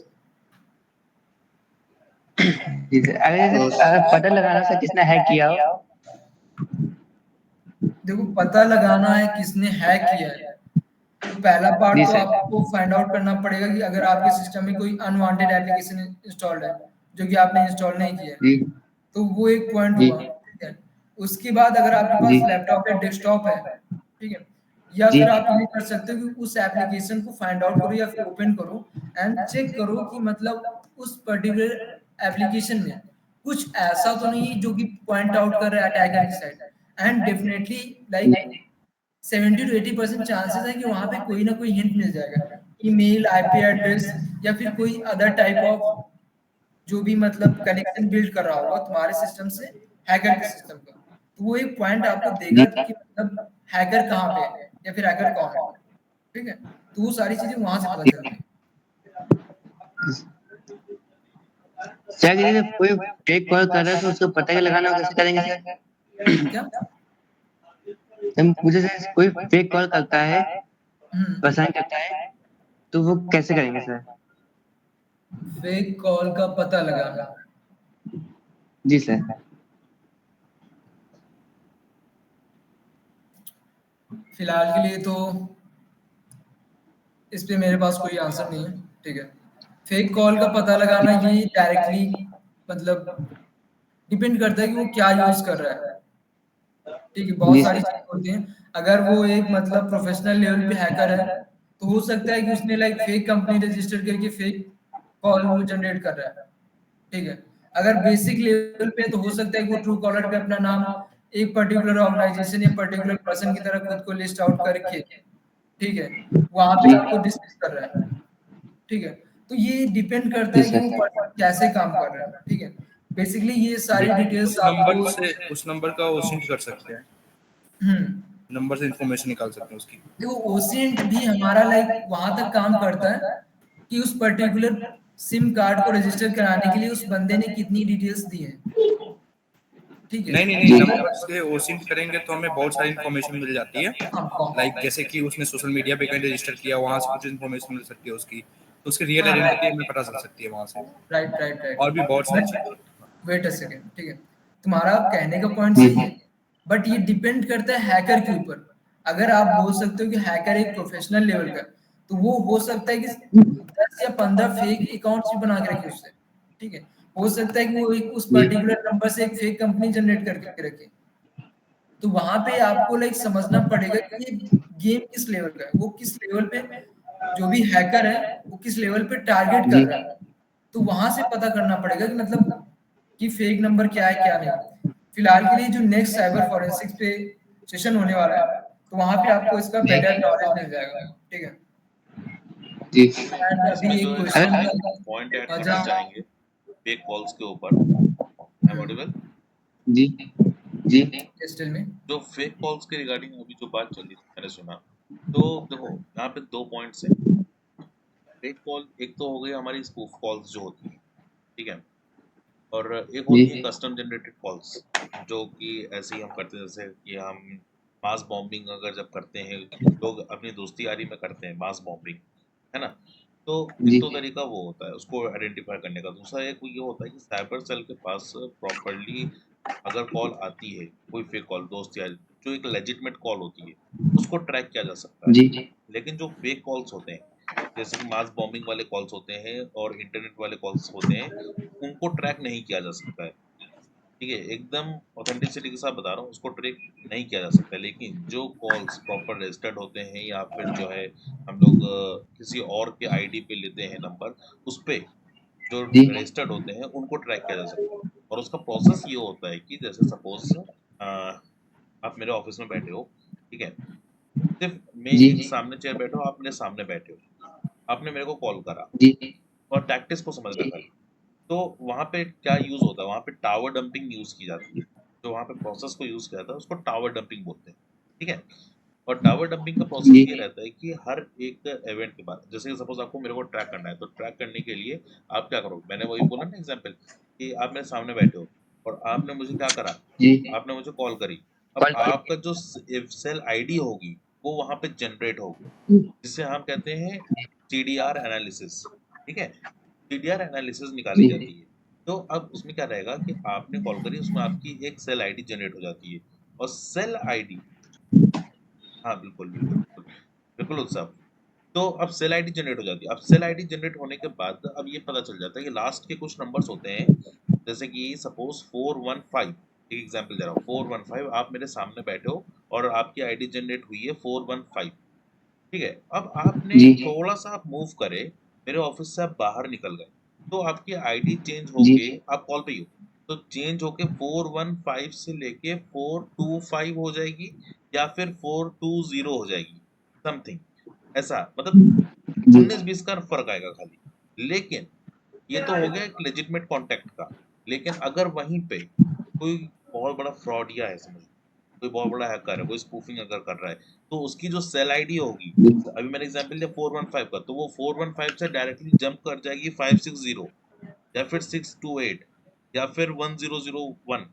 [SPEAKER 1] जी सर, अगर पता लगाना सर किसने हैक किया हो।
[SPEAKER 2] देखो, पता लगाना है किसने हैक किया है, तो पहला पार्ट
[SPEAKER 1] जी
[SPEAKER 2] तो
[SPEAKER 1] सर।
[SPEAKER 2] आपको फाइंड आउट करना पड़ेगा कि अगर आपके सिस्टम में कोई अनवांटेड एप्लीकेशन इंस्टॉल्ड है जो कि आपने इंस्टॉल नहीं किया है,
[SPEAKER 1] जी
[SPEAKER 2] तो वो एक पॉइंट
[SPEAKER 1] जी
[SPEAKER 2] हुआ, ठीक है। उसके बाद अगर आपके पास
[SPEAKER 1] जी
[SPEAKER 2] लैपटॉप या डेस्कटॉप है, ठीक है, या
[SPEAKER 1] जी
[SPEAKER 2] फिर आप ये कर सकते हो कि उस एप्लीकेशन को फाइंड आउट करो या फिर ओपन करो एंड चेक करो कि मतलब उस पर्टिकुलर एप्लीकेशन में कुछ ऐसा तो नहीं है जो कि पॉइंट आउट कर रहा है अटैकर की side. And definitely like 70 to 80% chances है कि वहां पे कोई ना कोई हिंट मिल जाएगा, ईमेल, आईपी एड्रेस या फिर कोई अदर टाइप ऑफ जो भी मतलब कनेक्शन बिल्ड कर रहा होगा तुम्हारे सिस्टम से हैकर के सिस्टम का। तो वो एक पॉइंट आपको देगा
[SPEAKER 1] जी
[SPEAKER 2] कि मतलब हैकर कहाँ पे है या फिर हैकर कौन है, ठीक है। तो वो सारी चीजें वहां से पता चलती है।
[SPEAKER 1] सर जैसे कोई फेक कॉल कर रहा है तो उसको पता क्या लगाना हो, कैसे करेंगे सर?
[SPEAKER 2] क्या?
[SPEAKER 1] हम पूछे सर कोई फेक कॉल करता है, परेशान करता है, तो वो कैसे करेंगे सर?
[SPEAKER 2] फेक कॉल का पता लगाना।
[SPEAKER 1] जी सर।
[SPEAKER 2] फिलहाल के लिए तो इस पे मेरे पास कोई आंसर नहीं है, ठीक है। फेक कॉल का पता लगाना ये डायरेक्टली मतलब डिपेंड करता है कि वो क्या यूज कर रहा है, ठीक है। बहुत
[SPEAKER 1] जी
[SPEAKER 2] सारी
[SPEAKER 1] सर।
[SPEAKER 2] चीजें होती हैं। अगर वो एक मतलब प्रोफेशनल लेवल पे हैकर है तो हो सकता है कि उसने लाइक फेक कंपनी रजिस्टर करके फेक कॉल वो जनरेट कर रहा है, ठीक है। अगर बेसिक लेवल पे तो हो सकता है कि वो ट्रू कॉलर पे अपना नाम एक पर्टिकुलर ऑर्गेनाइजेशन या पर्टिकुलर पर्सन की तरह खुद को लिस्ट आउट करके, ठीक है, वहां पे
[SPEAKER 1] जी
[SPEAKER 2] आपको डिस्कस कर रहा है, ठीक है। तो ये डिपेंड करता
[SPEAKER 1] जी
[SPEAKER 2] है कि
[SPEAKER 1] सर।
[SPEAKER 2] वो पर्सन कैसे काम कर रहा है, ठीक है। बेसिकली ये
[SPEAKER 4] जी,
[SPEAKER 2] सारी डिटेल्स आपको
[SPEAKER 4] उस नंबर का ओसिंट कर सकते हैं,
[SPEAKER 2] हम्म
[SPEAKER 4] नंबर से इंफॉर्मेशन निकाल सकते हैं उसकी।
[SPEAKER 2] देखो ओसिएंट भी हमारा लाइक वहां तक काम करता है कि उस पर्टिकुलर सिम कार्ड को रजिस्टर कराने के लिए उस बंदे ने कितनी डिटेल्स दी है, ठीक है।
[SPEAKER 4] नहीं नहीं नहीं,
[SPEAKER 1] जी
[SPEAKER 4] नंबर से ओसिंट करेंगे तो हमें बहुत सारी इंफॉर्मेशन मिल जाती है। लाइक जैसे कि उसने सोशल मीडिया पे कहीं रजिस्टर किया, वहां से कुछ इंफॉर्मेशन मिल सकती है उसकी, तो उसकी रियल
[SPEAKER 2] हाँ
[SPEAKER 4] आइडेंटिटी हमें पता चल सकती है वहां से,
[SPEAKER 2] राइट राइट
[SPEAKER 4] और भी बहुत सारी
[SPEAKER 2] राइट।
[SPEAKER 4] चीजें।
[SPEAKER 2] वेट अ सेकेंड, ठीक है। तुम्हारा कहने का पॉइंट
[SPEAKER 1] जी
[SPEAKER 2] सही है, बट ये डिपेंड करता है हैकर के ऊपर। अगर आप बोल सकते हो कि हैकर एक प्रोफेशनल लेवल का, तो वो हो सकता है कि 10 या 15 फेक अकाउंट्स भी बना के रखे उससे, ठीक है। हो सकता है कि वो एक उस
[SPEAKER 1] जी
[SPEAKER 2] पर्टिकुलर नंबर से एक फेक कंपनी जनरेट करके रखे। तो वहां पे आपको लाइक समझना पड़ेगा कि ये गेम किस लेवल का है, वो किस लेवल पे जो भी हैकर है वो किस लेवल पे टारगेट कर
[SPEAKER 1] जी
[SPEAKER 2] रहा है। तो वहां से पता करना पड़ेगा कि मतलब कि फेक नंबर क्या है क्या नहीं। फिलहाल के लिए जो नेक्स्ट साइबर फॉरेंसिक्स पे सेशन होने वाला है तो वहां पे आपको इसका
[SPEAKER 1] जी
[SPEAKER 2] बेटर नॉलेज मिल जाएगा, ठीक है।
[SPEAKER 1] जी।
[SPEAKER 2] एंड अभी
[SPEAKER 9] इसमें जो
[SPEAKER 2] एक
[SPEAKER 9] है ना
[SPEAKER 2] क्वेश्चन
[SPEAKER 9] हम एक पॉइंट ऐड
[SPEAKER 2] था
[SPEAKER 9] करना
[SPEAKER 2] जहाँ
[SPEAKER 9] चाहेंगे फेक कॉल्स के ऊपर। I am audible?
[SPEAKER 1] जी जी
[SPEAKER 2] टेस्ट में
[SPEAKER 9] जो फेक कॉल्स के रिगार्डिंग अभी जो बात चली थी मैंने सुना, तो देखो यहाँ पे दो पॉइंट्स हैं। फेक कॉल एक तो हो गई हमारी स्पूफ कॉल्स जो होती है, ठीक है, और एक
[SPEAKER 1] जी
[SPEAKER 9] होती है कस्टम जनरेटेड कॉल्स जो कि ऐसे ही हम करते हैं, जैसे कि हम मास बॉम्बिंग अगर जब करते हैं, लोग अपनी दोस्ती यारी में करते हैं मास बॉम्बिंग, है ना। तो एक
[SPEAKER 1] जी
[SPEAKER 9] तो तरीका वो होता है उसको आइडेंटिफाई करने का। दूसरा एक ये होता है कि साइबर सेल के पास प्रॉपरली अगर कॉल आती है, कोई फेक कॉल दोस्त यारी जो एक लेजिटमेट कॉल होती है, उसको ट्रैक किया जा सकता है।
[SPEAKER 1] जी
[SPEAKER 9] लेकिन जो फेक कॉल्स होते हैं, जैसे कि मास बॉम्बिंग वाले कॉल्स होते हैं और इंटरनेट वाले कॉल्स होते हैं, उनको ट्रैक नहीं किया जा सकता है, ठीक है। एकदम ऑथेंटिसिटी के साथ बता रहा हूँ, उसको ट्रैक नहीं किया जा सकता। लेकिन जो कॉल्स प्रॉपर रजिस्टर्ड होते हैं या फिर जो है हम लोग किसी और के आईडी पे लेते हैं नंबर, उस पे जो
[SPEAKER 1] जी
[SPEAKER 9] रजिस्टर्ड होते हैं उनको ट्रैक किया जा सकता है। और उसका प्रोसेस ये होता है कि जैसे सपोज आप मेरे ऑफिस में बैठे हो, ठीक है, सिर्फ मैं
[SPEAKER 1] जी
[SPEAKER 9] एक सामने चेयर बैठा हूँ, आप मेरे सामने बैठे हो, आपने मेरे को कॉल करा,
[SPEAKER 1] जी
[SPEAKER 9] और टैक्टिस को समझना खाली। तो वहाँ पे क्या यूज होता है, वहाँ पे टावर डंपिंग यूज की जाती है। जो वहाँ पे प्रोसेस को यूज किया जाता है उसको टावर डंपिंग बोलते हैं, ठीक है। और टावर डंपिंग का प्रोसेस
[SPEAKER 1] जी
[SPEAKER 9] ये रहता है कि हर एक इवेंट के बाद, जैसे सपोज आपको मेरे को ट्रैक करना है, तो ट्रैक करने के लिए आप क्या करोगे, मैंने वही बोला ना एग्जाम्पल, कि आप मेरे सामने बैठे हो और आपने मुझे क्या करा,
[SPEAKER 1] जी
[SPEAKER 9] आपने मुझे कॉल करी। अब
[SPEAKER 1] कॉल
[SPEAKER 9] आपका जो सेल आईडी होगी वो वहां पे जनरेट होगी, जिसे हम कहते हैं सीडीआर एनालिसिस, ठीक है। सीडीआर एनालिसिस निकाली
[SPEAKER 1] जी
[SPEAKER 9] जाती है। तो अब उसमें क्या रहेगा कि आपने कॉल करी, उसमें आपकी एक सेल आईडी जनरेट हो जाती है, और सेल आईडी, हाँ बिल्कुल बिल्कुल बिल्कुल बिल्कुल उत्सव। तो अब सेल आईडी जनरेट हो जाती है। अब सेल आईडी जनरेट होने के बाद अब ये पता चल जाता है कि लास्ट के कुछ नंबर्स होते हैं, जैसे कि सपोज 415, एक एग्जांपल दे रहा हूँ, 415 आप मेरे सामने बैठे हो और आपकी आईडी जनरेट हुई है 415, ठीक है। अब आपने
[SPEAKER 1] जी
[SPEAKER 9] थोड़ा सा आप मूव करे, मेरे ऑफिस से आप बाहर निकल गए, तो आपकी आईडी चेंज
[SPEAKER 1] जी
[SPEAKER 9] होके आप कॉल पे ही हो, तो चेंज होके 415 से लेके 425 हो जाएगी, या फिर 420 हो जाएगी, समथिंग ऐसा, मतलब
[SPEAKER 1] जी
[SPEAKER 9] 19-20 का फर्क आएगा खाली। लेकिन ये तो हो गया एक लेजिटमेट कॉन्टेक्ट का। लेकिन अगर वहीं पे कोई बहुत बड़ा फ्रॉड या है, समझ लो, कोई बहुत बड़ा हैकर है, कोई स्पूफिंग अगर कर रहा है, तो उसकी जो सेल आईडी होगी, अभी मैंने एग्जांपल दिया 415 का, तो वो 415 से डायरेक्टली जंप कर जाएगी 560 या फिर 628 या फिर 1001,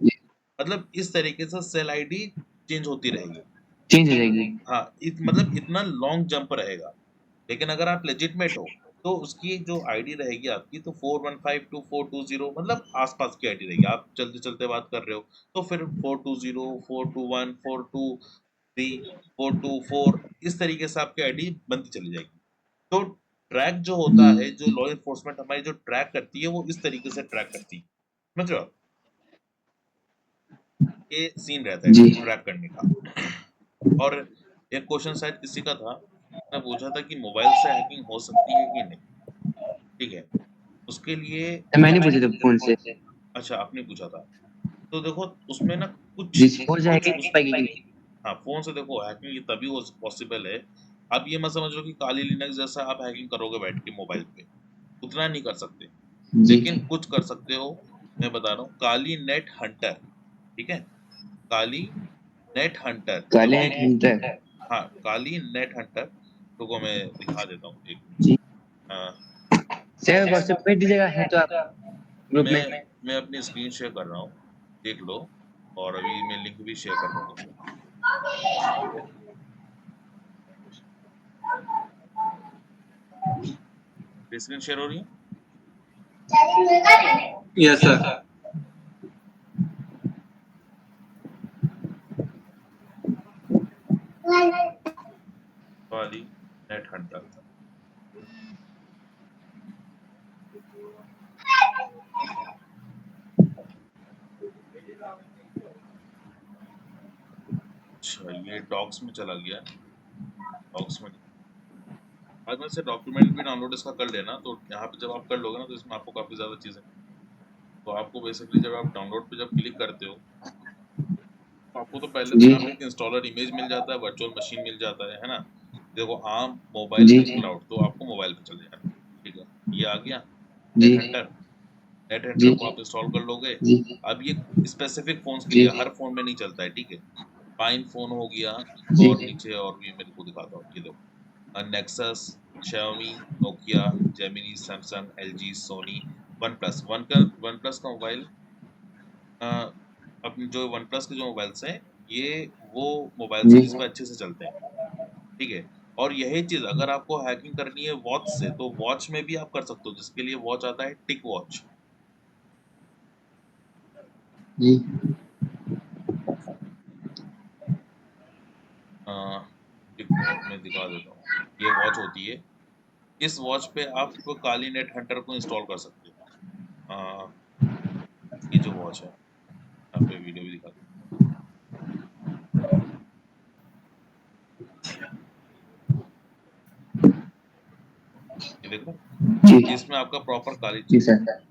[SPEAKER 9] मतलब इस तरीके से सेल आईडी चेंज होती रहेगी।
[SPEAKER 1] चेंज हो जाएगी।
[SPEAKER 9] हाँ, मतलब इतना लॉन्ग जंप रहेगा। लेकिन अगर आप लेजिटमेट हो तो उसकी जो आईडी रहेगी आपकी, तो 415 to 420, मतलब आसपास की आईडी रहेगी। आप चलते चलते बात कर रहे हो तो फिर 420, 421, 423, 424, इस तरीके से आपकी आईडी बनती चली जाएगी। तो ट्रैक जो होता है, जो लॉ इन्फोर्समेंट हमारी जो ट्रैक करती है, वो इस तरीके से ट्रैक करती है, समझ रहे हो? ये सीन रहता है ट्रैक करने का। और एक क्वेश्चन शायद किसी का था, मैं पूछा था कि मोबाइल से हैकिंग हो सकती है कि नहीं, ठीक है? उसके लिए
[SPEAKER 1] मैंने पूछा था फोन से।
[SPEAKER 9] अच्छा, आपने पूछा था। तो देखो उसमें ना कुछ
[SPEAKER 1] जी, फोन से हैकिंग हो पाएगी कि नहीं?
[SPEAKER 9] हाँ, फोन से देखो हैकिंग तभी पॉसिबल है। आप ये मत समझ लो कि काली लिनक्स जैसा आप हैकिंग करोगे बैठ के मोबाइल पे, उतना नहीं कर सकते।
[SPEAKER 1] जी।
[SPEAKER 9] लेकिन कुछ कर सकते हो, मैं बता रहा हूँ, काली नेट हंटर, ठीक है? काली नेट हंटर,
[SPEAKER 1] काले हंटर।
[SPEAKER 9] हाँ, काली नेट हंटर, रुको मैं दिखा देता हूँ एक
[SPEAKER 1] जी।
[SPEAKER 9] मिनट।
[SPEAKER 1] सर व्हाट्सएप पे दीजिएगा, है तो आप ग्रुप में।
[SPEAKER 9] मैं अपनी स्क्रीन शेयर कर रहा हूँ, देख लो, और अभी मैं लिंक भी शेयर कर रहा हूँ, देखो, ठीक है? स्क्रीन शेयर हो रही है?
[SPEAKER 8] Yes sir.
[SPEAKER 9] Kali NetHunter, अच्छा ये डॉक्स में चला गया, डॉक्स में बाद में से डॉक्यूमेंट भी डाउनलोड इसका कर लेना। तो यहाँ पे जब आप कर लोगे ना, तो इसमें आपको काफ़ी ज़्यादा चीज़ें, तो आपको बेसिकली जब आप डाउनलोड पे जब क्लिक करते हो, तो आपको तो पहले तो यहाँ पे एक इंस्टॉलर इमेज मिल जाता है, वर्चुअल मशीन मिल जाता है ना? देखो आर्म मोबाइल
[SPEAKER 1] जी।
[SPEAKER 9] नेट क्लाउड, तो आपको मोबाइल पे चले जाना, ठीक है? ये आ गया
[SPEAKER 1] जी।
[SPEAKER 9] नेट हंटर, नेट हंटर
[SPEAKER 1] जी।
[SPEAKER 9] को आप इंस्टॉल कर लोगे।
[SPEAKER 1] जी।
[SPEAKER 9] अब ये स्पेसिफिक फोन्स के
[SPEAKER 1] जी।
[SPEAKER 9] लिए, हर फोन में नहीं चलता है, ठीक है? पाइन फोन हो गया,
[SPEAKER 1] जी।
[SPEAKER 9] और नीचे और भी मेरे को दिखाता हूँ, ये देखो, Nexus, Xiaomi, Nokia, Gemini, Samsung, LG, Sony, OnePlus, OnePlus का मोबाइल, अपने जो वन प्लस के जो मोबाइल्स हैं, ये वो मोबाइल्स हैं
[SPEAKER 1] जी।
[SPEAKER 9] जिसमें अच्छे से चलते हैं, ठीक है? और यही चीज़ अगर आपको हैकिंग करनी है वॉच से, तो वॉच में भी आप कर सकते हो, जिसके लिए वॉच आता है टिक वॉच।
[SPEAKER 1] जी।
[SPEAKER 9] टिक वॉच में दिखा देता हूँ, ये वॉच होती है। इस वॉच पे आप काली नेट हंटर को इंस्टॉल कर सकते हो। ये जो वॉच है, यहाँ पे वीडियो भी दिखा, ये देखो,
[SPEAKER 1] जी।
[SPEAKER 9] इसमें आपका प्रॉपर काली
[SPEAKER 1] जी
[SPEAKER 9] चीज,
[SPEAKER 1] सर।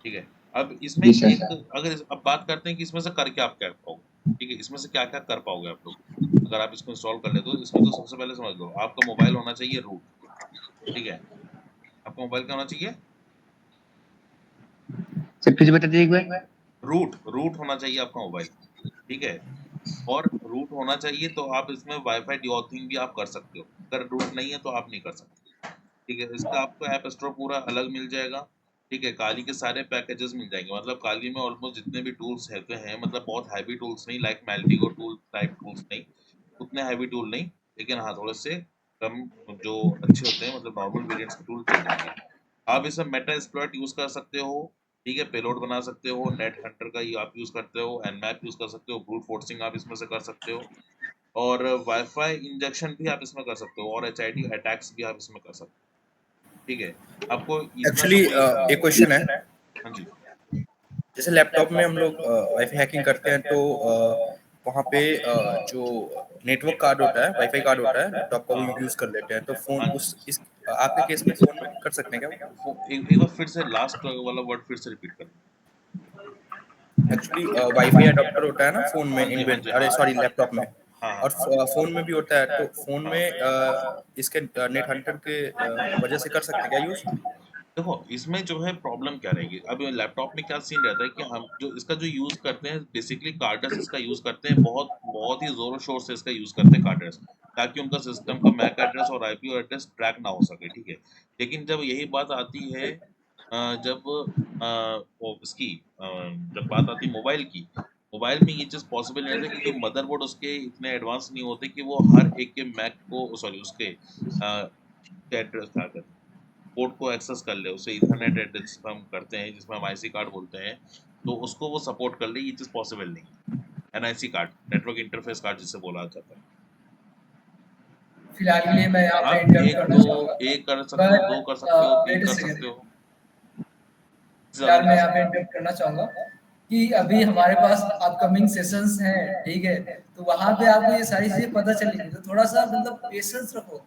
[SPEAKER 9] ठीक है? अब इसमें
[SPEAKER 1] जी सर।
[SPEAKER 9] एक, अगर अब बात करते हैं कि इसमें से कर क्या आप क्या पाओगे, ठीक है? इसमें से क्या क्या कर पाओगे आप लोग अगर आप इसको इंस्टॉल कर ले, तो इसमें तो सबसे पहले समझ लो, आपका मोबाइल होना चाहिए रूट, ठीक है? आपका मोबाइल क्या होना चाहिए?
[SPEAKER 1] सर फिर से बता दीजिए एक बार।
[SPEAKER 9] रूट होना चाहिए आपका मोबाइल, ठीक है? और रूट होना चाहिए तो आप इसमें वाईफाई डीऑथिंग भी आप कर सकते हो। अगर रूट नहीं है तो आप नहीं कर सकते, ठीक है? इसका आपको ऐप स्टोर पूरा अलग मिल जाएगा, ठीक है? काली के सारे पैकेजेस मिल जाएंगे, मतलब काली में ऑलमोस्ट जितने भी टूल्स हैं, मतलब बहुत हैवी टूल्स नहीं, लाइक मेल्टिगो टूल टाइप टूल्स नहीं, उतने हैवी टूल नहीं, लेकिन हाँ थोड़े से कम जो अच्छे होते हैं, मतलब नॉर्मल वेरिएंट्स के टूल चल जाएंगे। आप इसमें मेटा एक्सप्लॉइट यूज कर सकते हो, ठीक है? पेलोड बना सकते हो, नेट हंटर का ही आप यूज करते हो, एनमैप यूज कर सकते हो, ब्रूट फोर्सिंग आप इसमें से कर सकते हो, और वाईफाई इंजेक्शन भी आप इसमें कर सकते हो, और एचआईडी अटैक्स भी आप इसमें कर सकते हो, ठीक है? आपको इतना तो
[SPEAKER 4] एक्चुअली
[SPEAKER 9] कोई,
[SPEAKER 4] एक क्वेश्चन है,
[SPEAKER 9] हाँ जी,
[SPEAKER 4] जैसे लैपटॉप में हम लोग वाईफाई हैकिंग करते हैं तो वहाँ पे जो नेटवर्क कार्ड होता है, वाईफाई कार्ड होता है लैपटॉप का, वो
[SPEAKER 9] हाँ
[SPEAKER 4] यूज कर लेते हैं, तो फोन
[SPEAKER 9] हाँ
[SPEAKER 4] उस इस आपके केस में फोन में कर सकते हैं क्या?
[SPEAKER 9] एक बार फिर से लास्ट वाला वर्ड फिर से रिपीट कर।
[SPEAKER 4] एक्चुअली वाईफाई अडॉप्टर होता है ना फोन में
[SPEAKER 9] हाँ जी, हाँ
[SPEAKER 4] इनबिल्ट,
[SPEAKER 9] जी,
[SPEAKER 4] अरे
[SPEAKER 9] हाँ
[SPEAKER 4] सॉरी लैपटॉप में,
[SPEAKER 9] हाँ
[SPEAKER 4] और फोन में भी होता है, तो फोन
[SPEAKER 9] हाँ
[SPEAKER 4] में इसके नेट हंटर के वजह से कर सकते हैं क्या यूज?
[SPEAKER 9] देखो इसमें जो है प्रॉब्लम क्या रहेगी, अब लैपटॉप में क्या सीन रहता है कि हम जो इसका जो यूज करते हैं बेसिकली कार्डर्स इसका यूज करते हैं, बहुत बहुत ही जोरों शोर से इसका यूज करते हैं कार्डर्स, ताकि उनका सिस्टम का मैक एड्रेस और आईपी एड्रेस ट्रैक ना हो सके, ठीक है। लेकिन जब यही बात आती है जब वो इसकी जब बात आती है मोबाइल की, मोबाइल में ये चीज़ पॉसिबल नहीं रहती क्योंकि मदरबोर्ड उसके इतने एडवांस नहीं होते कि वो हर एक के मैक को सॉरी उसके एड्रेस क्या कहते हैं पोर्ट को एक्सेस कर ले, उसे इथरनेट एड्रेस हम करते हैं जिसमें हम आईसी कार्ड बोलते हैं, तो उसको वो सपोर्ट कर ले, ये चीज़ पॉसिबल नहीं है। NIC card, network interface card जिसे बोला जाता है।
[SPEAKER 2] फिलहाल के लिए मैं यहाँ पे
[SPEAKER 9] आप
[SPEAKER 2] इंटरप्ट
[SPEAKER 9] एक
[SPEAKER 2] करना
[SPEAKER 9] दो
[SPEAKER 2] चाहूंगा,
[SPEAKER 9] एक कर सकते हो, दो कर सकते हो, तीन
[SPEAKER 2] वेट अ
[SPEAKER 9] कर
[SPEAKER 2] सेकंड,
[SPEAKER 9] सकते हो,
[SPEAKER 2] यार
[SPEAKER 9] ज़्यादा
[SPEAKER 2] मैं
[SPEAKER 9] नहीं कर
[SPEAKER 2] यहाँ पे
[SPEAKER 9] सकते।
[SPEAKER 2] इंटरप्ट करना चाहूंगा कि अभी हमारे पास अपकमिंग सेशंस हैं, ठीक है, तो वहां पे आपको ये सारी चीजें पता चलेंगी, तो थोड़ा सा मतलब पेशेंस रखो।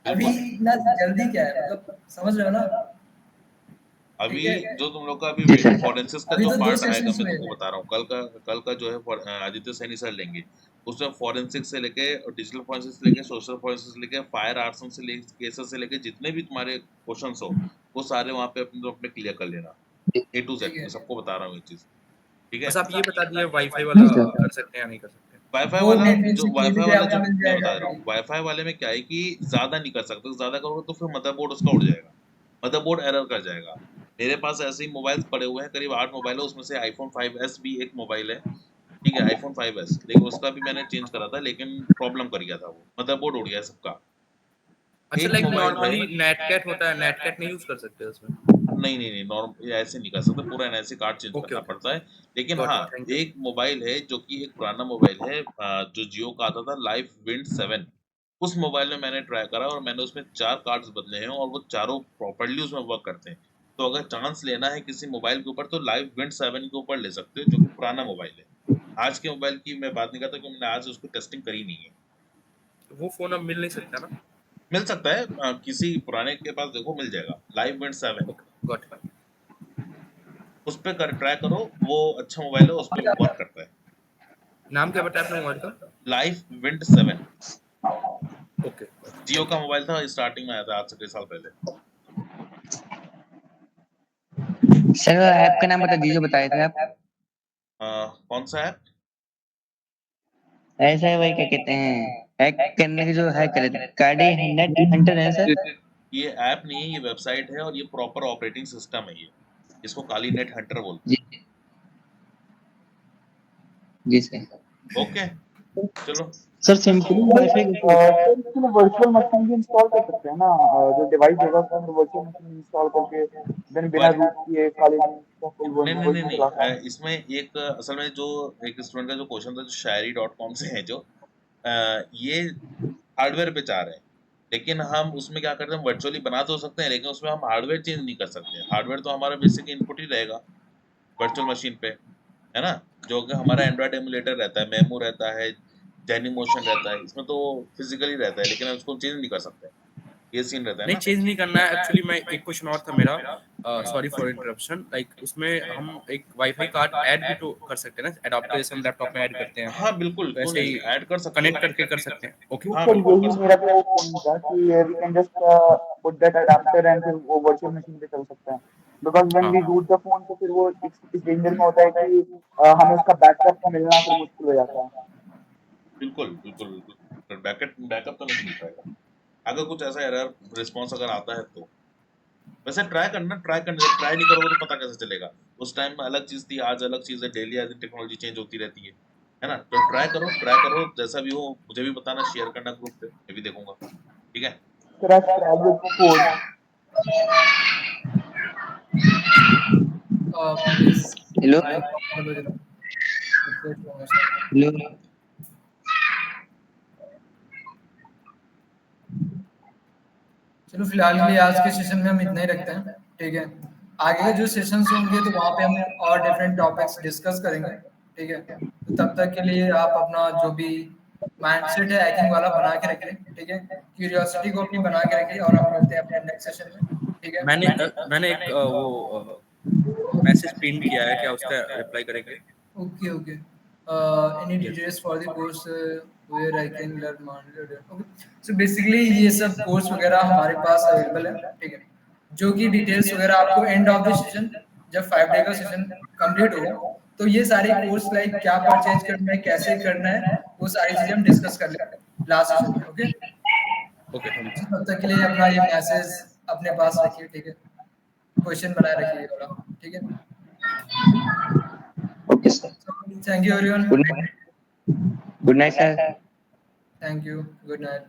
[SPEAKER 2] अभी
[SPEAKER 9] बिल्कुल।
[SPEAKER 2] इतना जल्दी क्या है, मतलब समझ रहे हो ना?
[SPEAKER 9] अभी
[SPEAKER 2] ठीक है,
[SPEAKER 9] जो तुम लोग का अभी
[SPEAKER 1] जी सर।
[SPEAKER 9] फोरेंसिक्स का
[SPEAKER 2] अभी
[SPEAKER 9] जो
[SPEAKER 2] तो 2
[SPEAKER 9] पार्ट आएगा,
[SPEAKER 2] सेशंस
[SPEAKER 9] मैं
[SPEAKER 2] हुए
[SPEAKER 9] तुमको
[SPEAKER 2] हैं।
[SPEAKER 9] बता रहा हूँ, कल का जो है आदित्य सैनी सर लेंगे, उसमें फोरेंसिक्स से लेके डिजिटल फोरेंसिक्स से लेके सोशल फोरेंसिक्स से लेके फायर आर्सन से लेके केसेस से लेके जितने भी तुम्हारे क्वेश्चंस हो वो सारे वहाँ पे अपने अपने क्लियर कर लेना, A to Z
[SPEAKER 2] ठीक है,
[SPEAKER 9] मैं सबको बता रहा हूँ ये चीज़, ठीक
[SPEAKER 4] बस
[SPEAKER 9] है।
[SPEAKER 4] आप ये बता दिए वाईफाई
[SPEAKER 1] जी
[SPEAKER 4] वाला
[SPEAKER 1] सर।
[SPEAKER 4] कर सकते हैं या नहीं कर सकते?
[SPEAKER 9] वाईफाई
[SPEAKER 2] वो
[SPEAKER 9] वाला
[SPEAKER 2] नेटवर्क
[SPEAKER 9] जो
[SPEAKER 2] सिक्योरिटी
[SPEAKER 9] वाईफाई
[SPEAKER 2] पे
[SPEAKER 9] वाला
[SPEAKER 2] आपको
[SPEAKER 9] जो
[SPEAKER 2] मिल
[SPEAKER 9] मैं
[SPEAKER 2] जाएगा
[SPEAKER 9] बता रहा हूँ,
[SPEAKER 2] अभी।
[SPEAKER 9] वाईफाई वाले में क्या है कि ज़्यादा नहीं कर सकते, ज़्यादा करोगे तो फिर मदरबोर्ड उसका उड़ जाएगा, मदरबोर्ड एरर कर जाएगा। मेरे पास ऐसे ही मोबाइल्स पड़े हुए हैं, करीब 8 मोबाइल है, उसमें से आईफोन 5S भी एक मोबाइल है, ठीक है, आईफोन 5S, लेकिन उसका भी मैंने चेंज करा था, लेकिन प्रॉब्लम कर गया था वो, मदरबोर्ड उड़ गया सबका।
[SPEAKER 4] अच्छा,
[SPEAKER 9] एक
[SPEAKER 4] लाइक
[SPEAKER 9] मोबाइल है,
[SPEAKER 4] नॉर्मली नेटकैट होता है, नेटकैट नहीं यूज कर सकते उसमें?
[SPEAKER 9] नहीं, नॉर्म ऐसे नहीं कर सकते, पूरा एनआईसी कार्ड चेंज
[SPEAKER 4] ओके
[SPEAKER 9] करना
[SPEAKER 4] ओके,
[SPEAKER 9] पड़ता है। लेकिन
[SPEAKER 4] गॉट
[SPEAKER 9] हाँ,
[SPEAKER 4] इट, थैंक यू।
[SPEAKER 9] एक मोबाइल है जो कि एक पुराना मोबाइल है जो जियो का आता था, लाइफ विंड 7, उस मोबाइल में मैंने ट्राई करा और मैंने उसमें 4 कार्ड्स बदले हैं और वो चारों प्रॉपर्ली उसमें वर्क करते हैं। तो अगर चांस लेना है किसी मोबाइल के ऊपर तो लाइफ विंड 7 के ऊपर ले सकते हो, जो कि पुराना मोबाइल है। आज के मोबाइल की मैं बात नहीं करता क्योंकि मैंने आज उसको टेस्टिंग करी नहीं है।
[SPEAKER 4] वो फोन अब मिल नहीं सकता ना?
[SPEAKER 9] मिल सकता है, किसी पुराने के पास देखो मिल जाएगा, life wind 7
[SPEAKER 4] okay, got it.
[SPEAKER 9] उस पे कर ट्राई करो, वो अच्छा मोबाइल है, उस पे वर्क करता है।
[SPEAKER 4] नाम क्या बताया आपने मोबाइल का?
[SPEAKER 9] लाइफ विंड 7
[SPEAKER 4] ओके,
[SPEAKER 9] जियो
[SPEAKER 4] थैंक
[SPEAKER 9] का
[SPEAKER 4] यू।
[SPEAKER 9] मोबाइल था, स्टार्टिंग में आया था आज से कई साल पहले।
[SPEAKER 1] सर ऐप का नाम बता दीजिए, बताए थे आप।
[SPEAKER 9] कौन सा ऐप?
[SPEAKER 1] ऐसा है वही क्या कहते हैं, हैक करने के जो हैक करे थे कार्डी नेट हंटर है सर।
[SPEAKER 9] ये ऐप नहीं है, ये वेबसाइट है और ये प्रॉपर ऑपरेटिंग सिस्टम है, ये इसको काली नेट हंटर बोलते
[SPEAKER 1] जी जी सर।
[SPEAKER 9] हैं। ओके, चलो।
[SPEAKER 1] सर सिंपली वाईफाई कैसे होता
[SPEAKER 7] सर इसके लिए वर्चुअल मशीन भी इंस्टॉल कर सकते हैं ना, जो डिवाइस होगा उसके अंदर वर्चुअल मशीन इंस्टॉल करके देन बिना रूट किए खाली का फुल
[SPEAKER 9] नहीं,
[SPEAKER 7] वर्जन चला सकते हैं।
[SPEAKER 9] इसमें एक असल में जो एक स्टूडेंट का जो क्वेश्चन था जो शायरी.com से है, जो ये हार्डवेयर पे चाह रहे हैं, लेकिन हम उसमें क्या करते हैं, वर्चुअली बना तो सकते हैं लेकिन उसमें हम हार्डवेयर चेंज नहीं कर सकते। हार्डवेयर तो हमारा बेसिक इनपुट ही रहेगा वर्चुअल मशीन पे, है ना, जो कि हमारा एंड्रॉयड एमुलेटर रहता है, मेमो रहता है, जेनी मोशन रहता है, इसमें तो फिजिकली रहता है लेकिन हम उसको चेंज नहीं कर सकते, ये सीन रहता है
[SPEAKER 4] नहीं,
[SPEAKER 9] ना।
[SPEAKER 4] चेंज नहीं करना है एक्चुअली। मैं एक क्वेश्चन और था मेरा, सॉरी फॉर इंटरप्शन, लाइक उसमें हम एक वाईफाई कार्ड ऐड भी तो कर सकते हैं ना, एडाप्टर जैसे हम लैपटॉप में ऐड करते हैं,
[SPEAKER 9] हाँ बिल्कुल, क्यों
[SPEAKER 4] वैसे
[SPEAKER 9] नहीं,
[SPEAKER 4] ही
[SPEAKER 9] ऐड कर सकते हो।
[SPEAKER 4] कनेक्ट करके कर सकते हैं। ओके,
[SPEAKER 7] जी
[SPEAKER 9] हाँ
[SPEAKER 7] सर,
[SPEAKER 9] बिल्कुल कर
[SPEAKER 7] यही मेरा
[SPEAKER 9] सकते
[SPEAKER 7] भी वो पॉइंट था कि we can just put that adapter and फिर वो वर्चुअल मशीन पे चल सकता है, बिकॉज व्हेन
[SPEAKER 4] हाँ
[SPEAKER 7] वी रूट द फोन तो फिर वो इस डेंजर में होता है कि हमें उसका बैकअप मिलना फिर मुश्किल हो जाता है।
[SPEAKER 9] बिल्कुल, बैकअप तो नहीं मिल पाएगा अगर कुछ ऐसा एरर रिस्पॉन्स अगर आता है तो। वैसे ट्राई नहीं करोगे तो पता कैसे चलेगा, उस टाइम में अलग चीज थी, आज अलग चीज है, डेली आज टेक्नोलॉजी चेंज होती रहती है ना। तो ट्राई करो, जैसा भी हो मुझे भी बताना, शेयर करना ग्रुप पे, मैं भी देखूंगा, ठीक है।
[SPEAKER 7] फिर आज travel code
[SPEAKER 2] please
[SPEAKER 1] hello
[SPEAKER 2] mic on कर दो।
[SPEAKER 1] हेलो।
[SPEAKER 2] चलो फिलहाल के लिए आज के सेशन में हम इतना ही रखते हैं, ठीक है। आगे के जो सेशंस होंगे तो वहाँ पे हम और डिफरेंट टॉपिक्स डिस्कस करेंगे, ठीक है। तो तब तक के लिए आप अपना जो भी माइंडसेट है हैकिंग वाला बना के रखिए, ठीक है। क्यूरियोसिटी को अपनी बना के रखिए और हम मिलते हैं अपने नेक्स्ट सेशन में, ठीक है।
[SPEAKER 4] मैंने एक वो मैसेज पिन किया है, क्या उसका रिप्लाई करेंगे?
[SPEAKER 2] Okay okay, any details for the course where I can learn mindset. Okay, so basically ये सब कोर्स वगैरह हमारे पास अवेलेबल है, ठीक है। जो कि डिटेल्स वगैरह आपको एंड ऑफ द सेशन, जब 5 डे का सेशन कंप्लीट हो तो ये सारे कोर्स लाइक क्या परचेज करना है, कैसे करना है, वो सारी चीजें हम डिस्कस कर लेंगे लास्ट सेशन में। Okay
[SPEAKER 4] okay, thanks.
[SPEAKER 2] तब तक के लिए अपना ये मैसेज अपने पास रखिए, ठीक है, क्वेश्चन बनाए रखिए थोड़ा, ठीक है।
[SPEAKER 1] Okay sir,
[SPEAKER 2] thank you everyone,
[SPEAKER 1] good night sir.
[SPEAKER 2] Thank you, good night.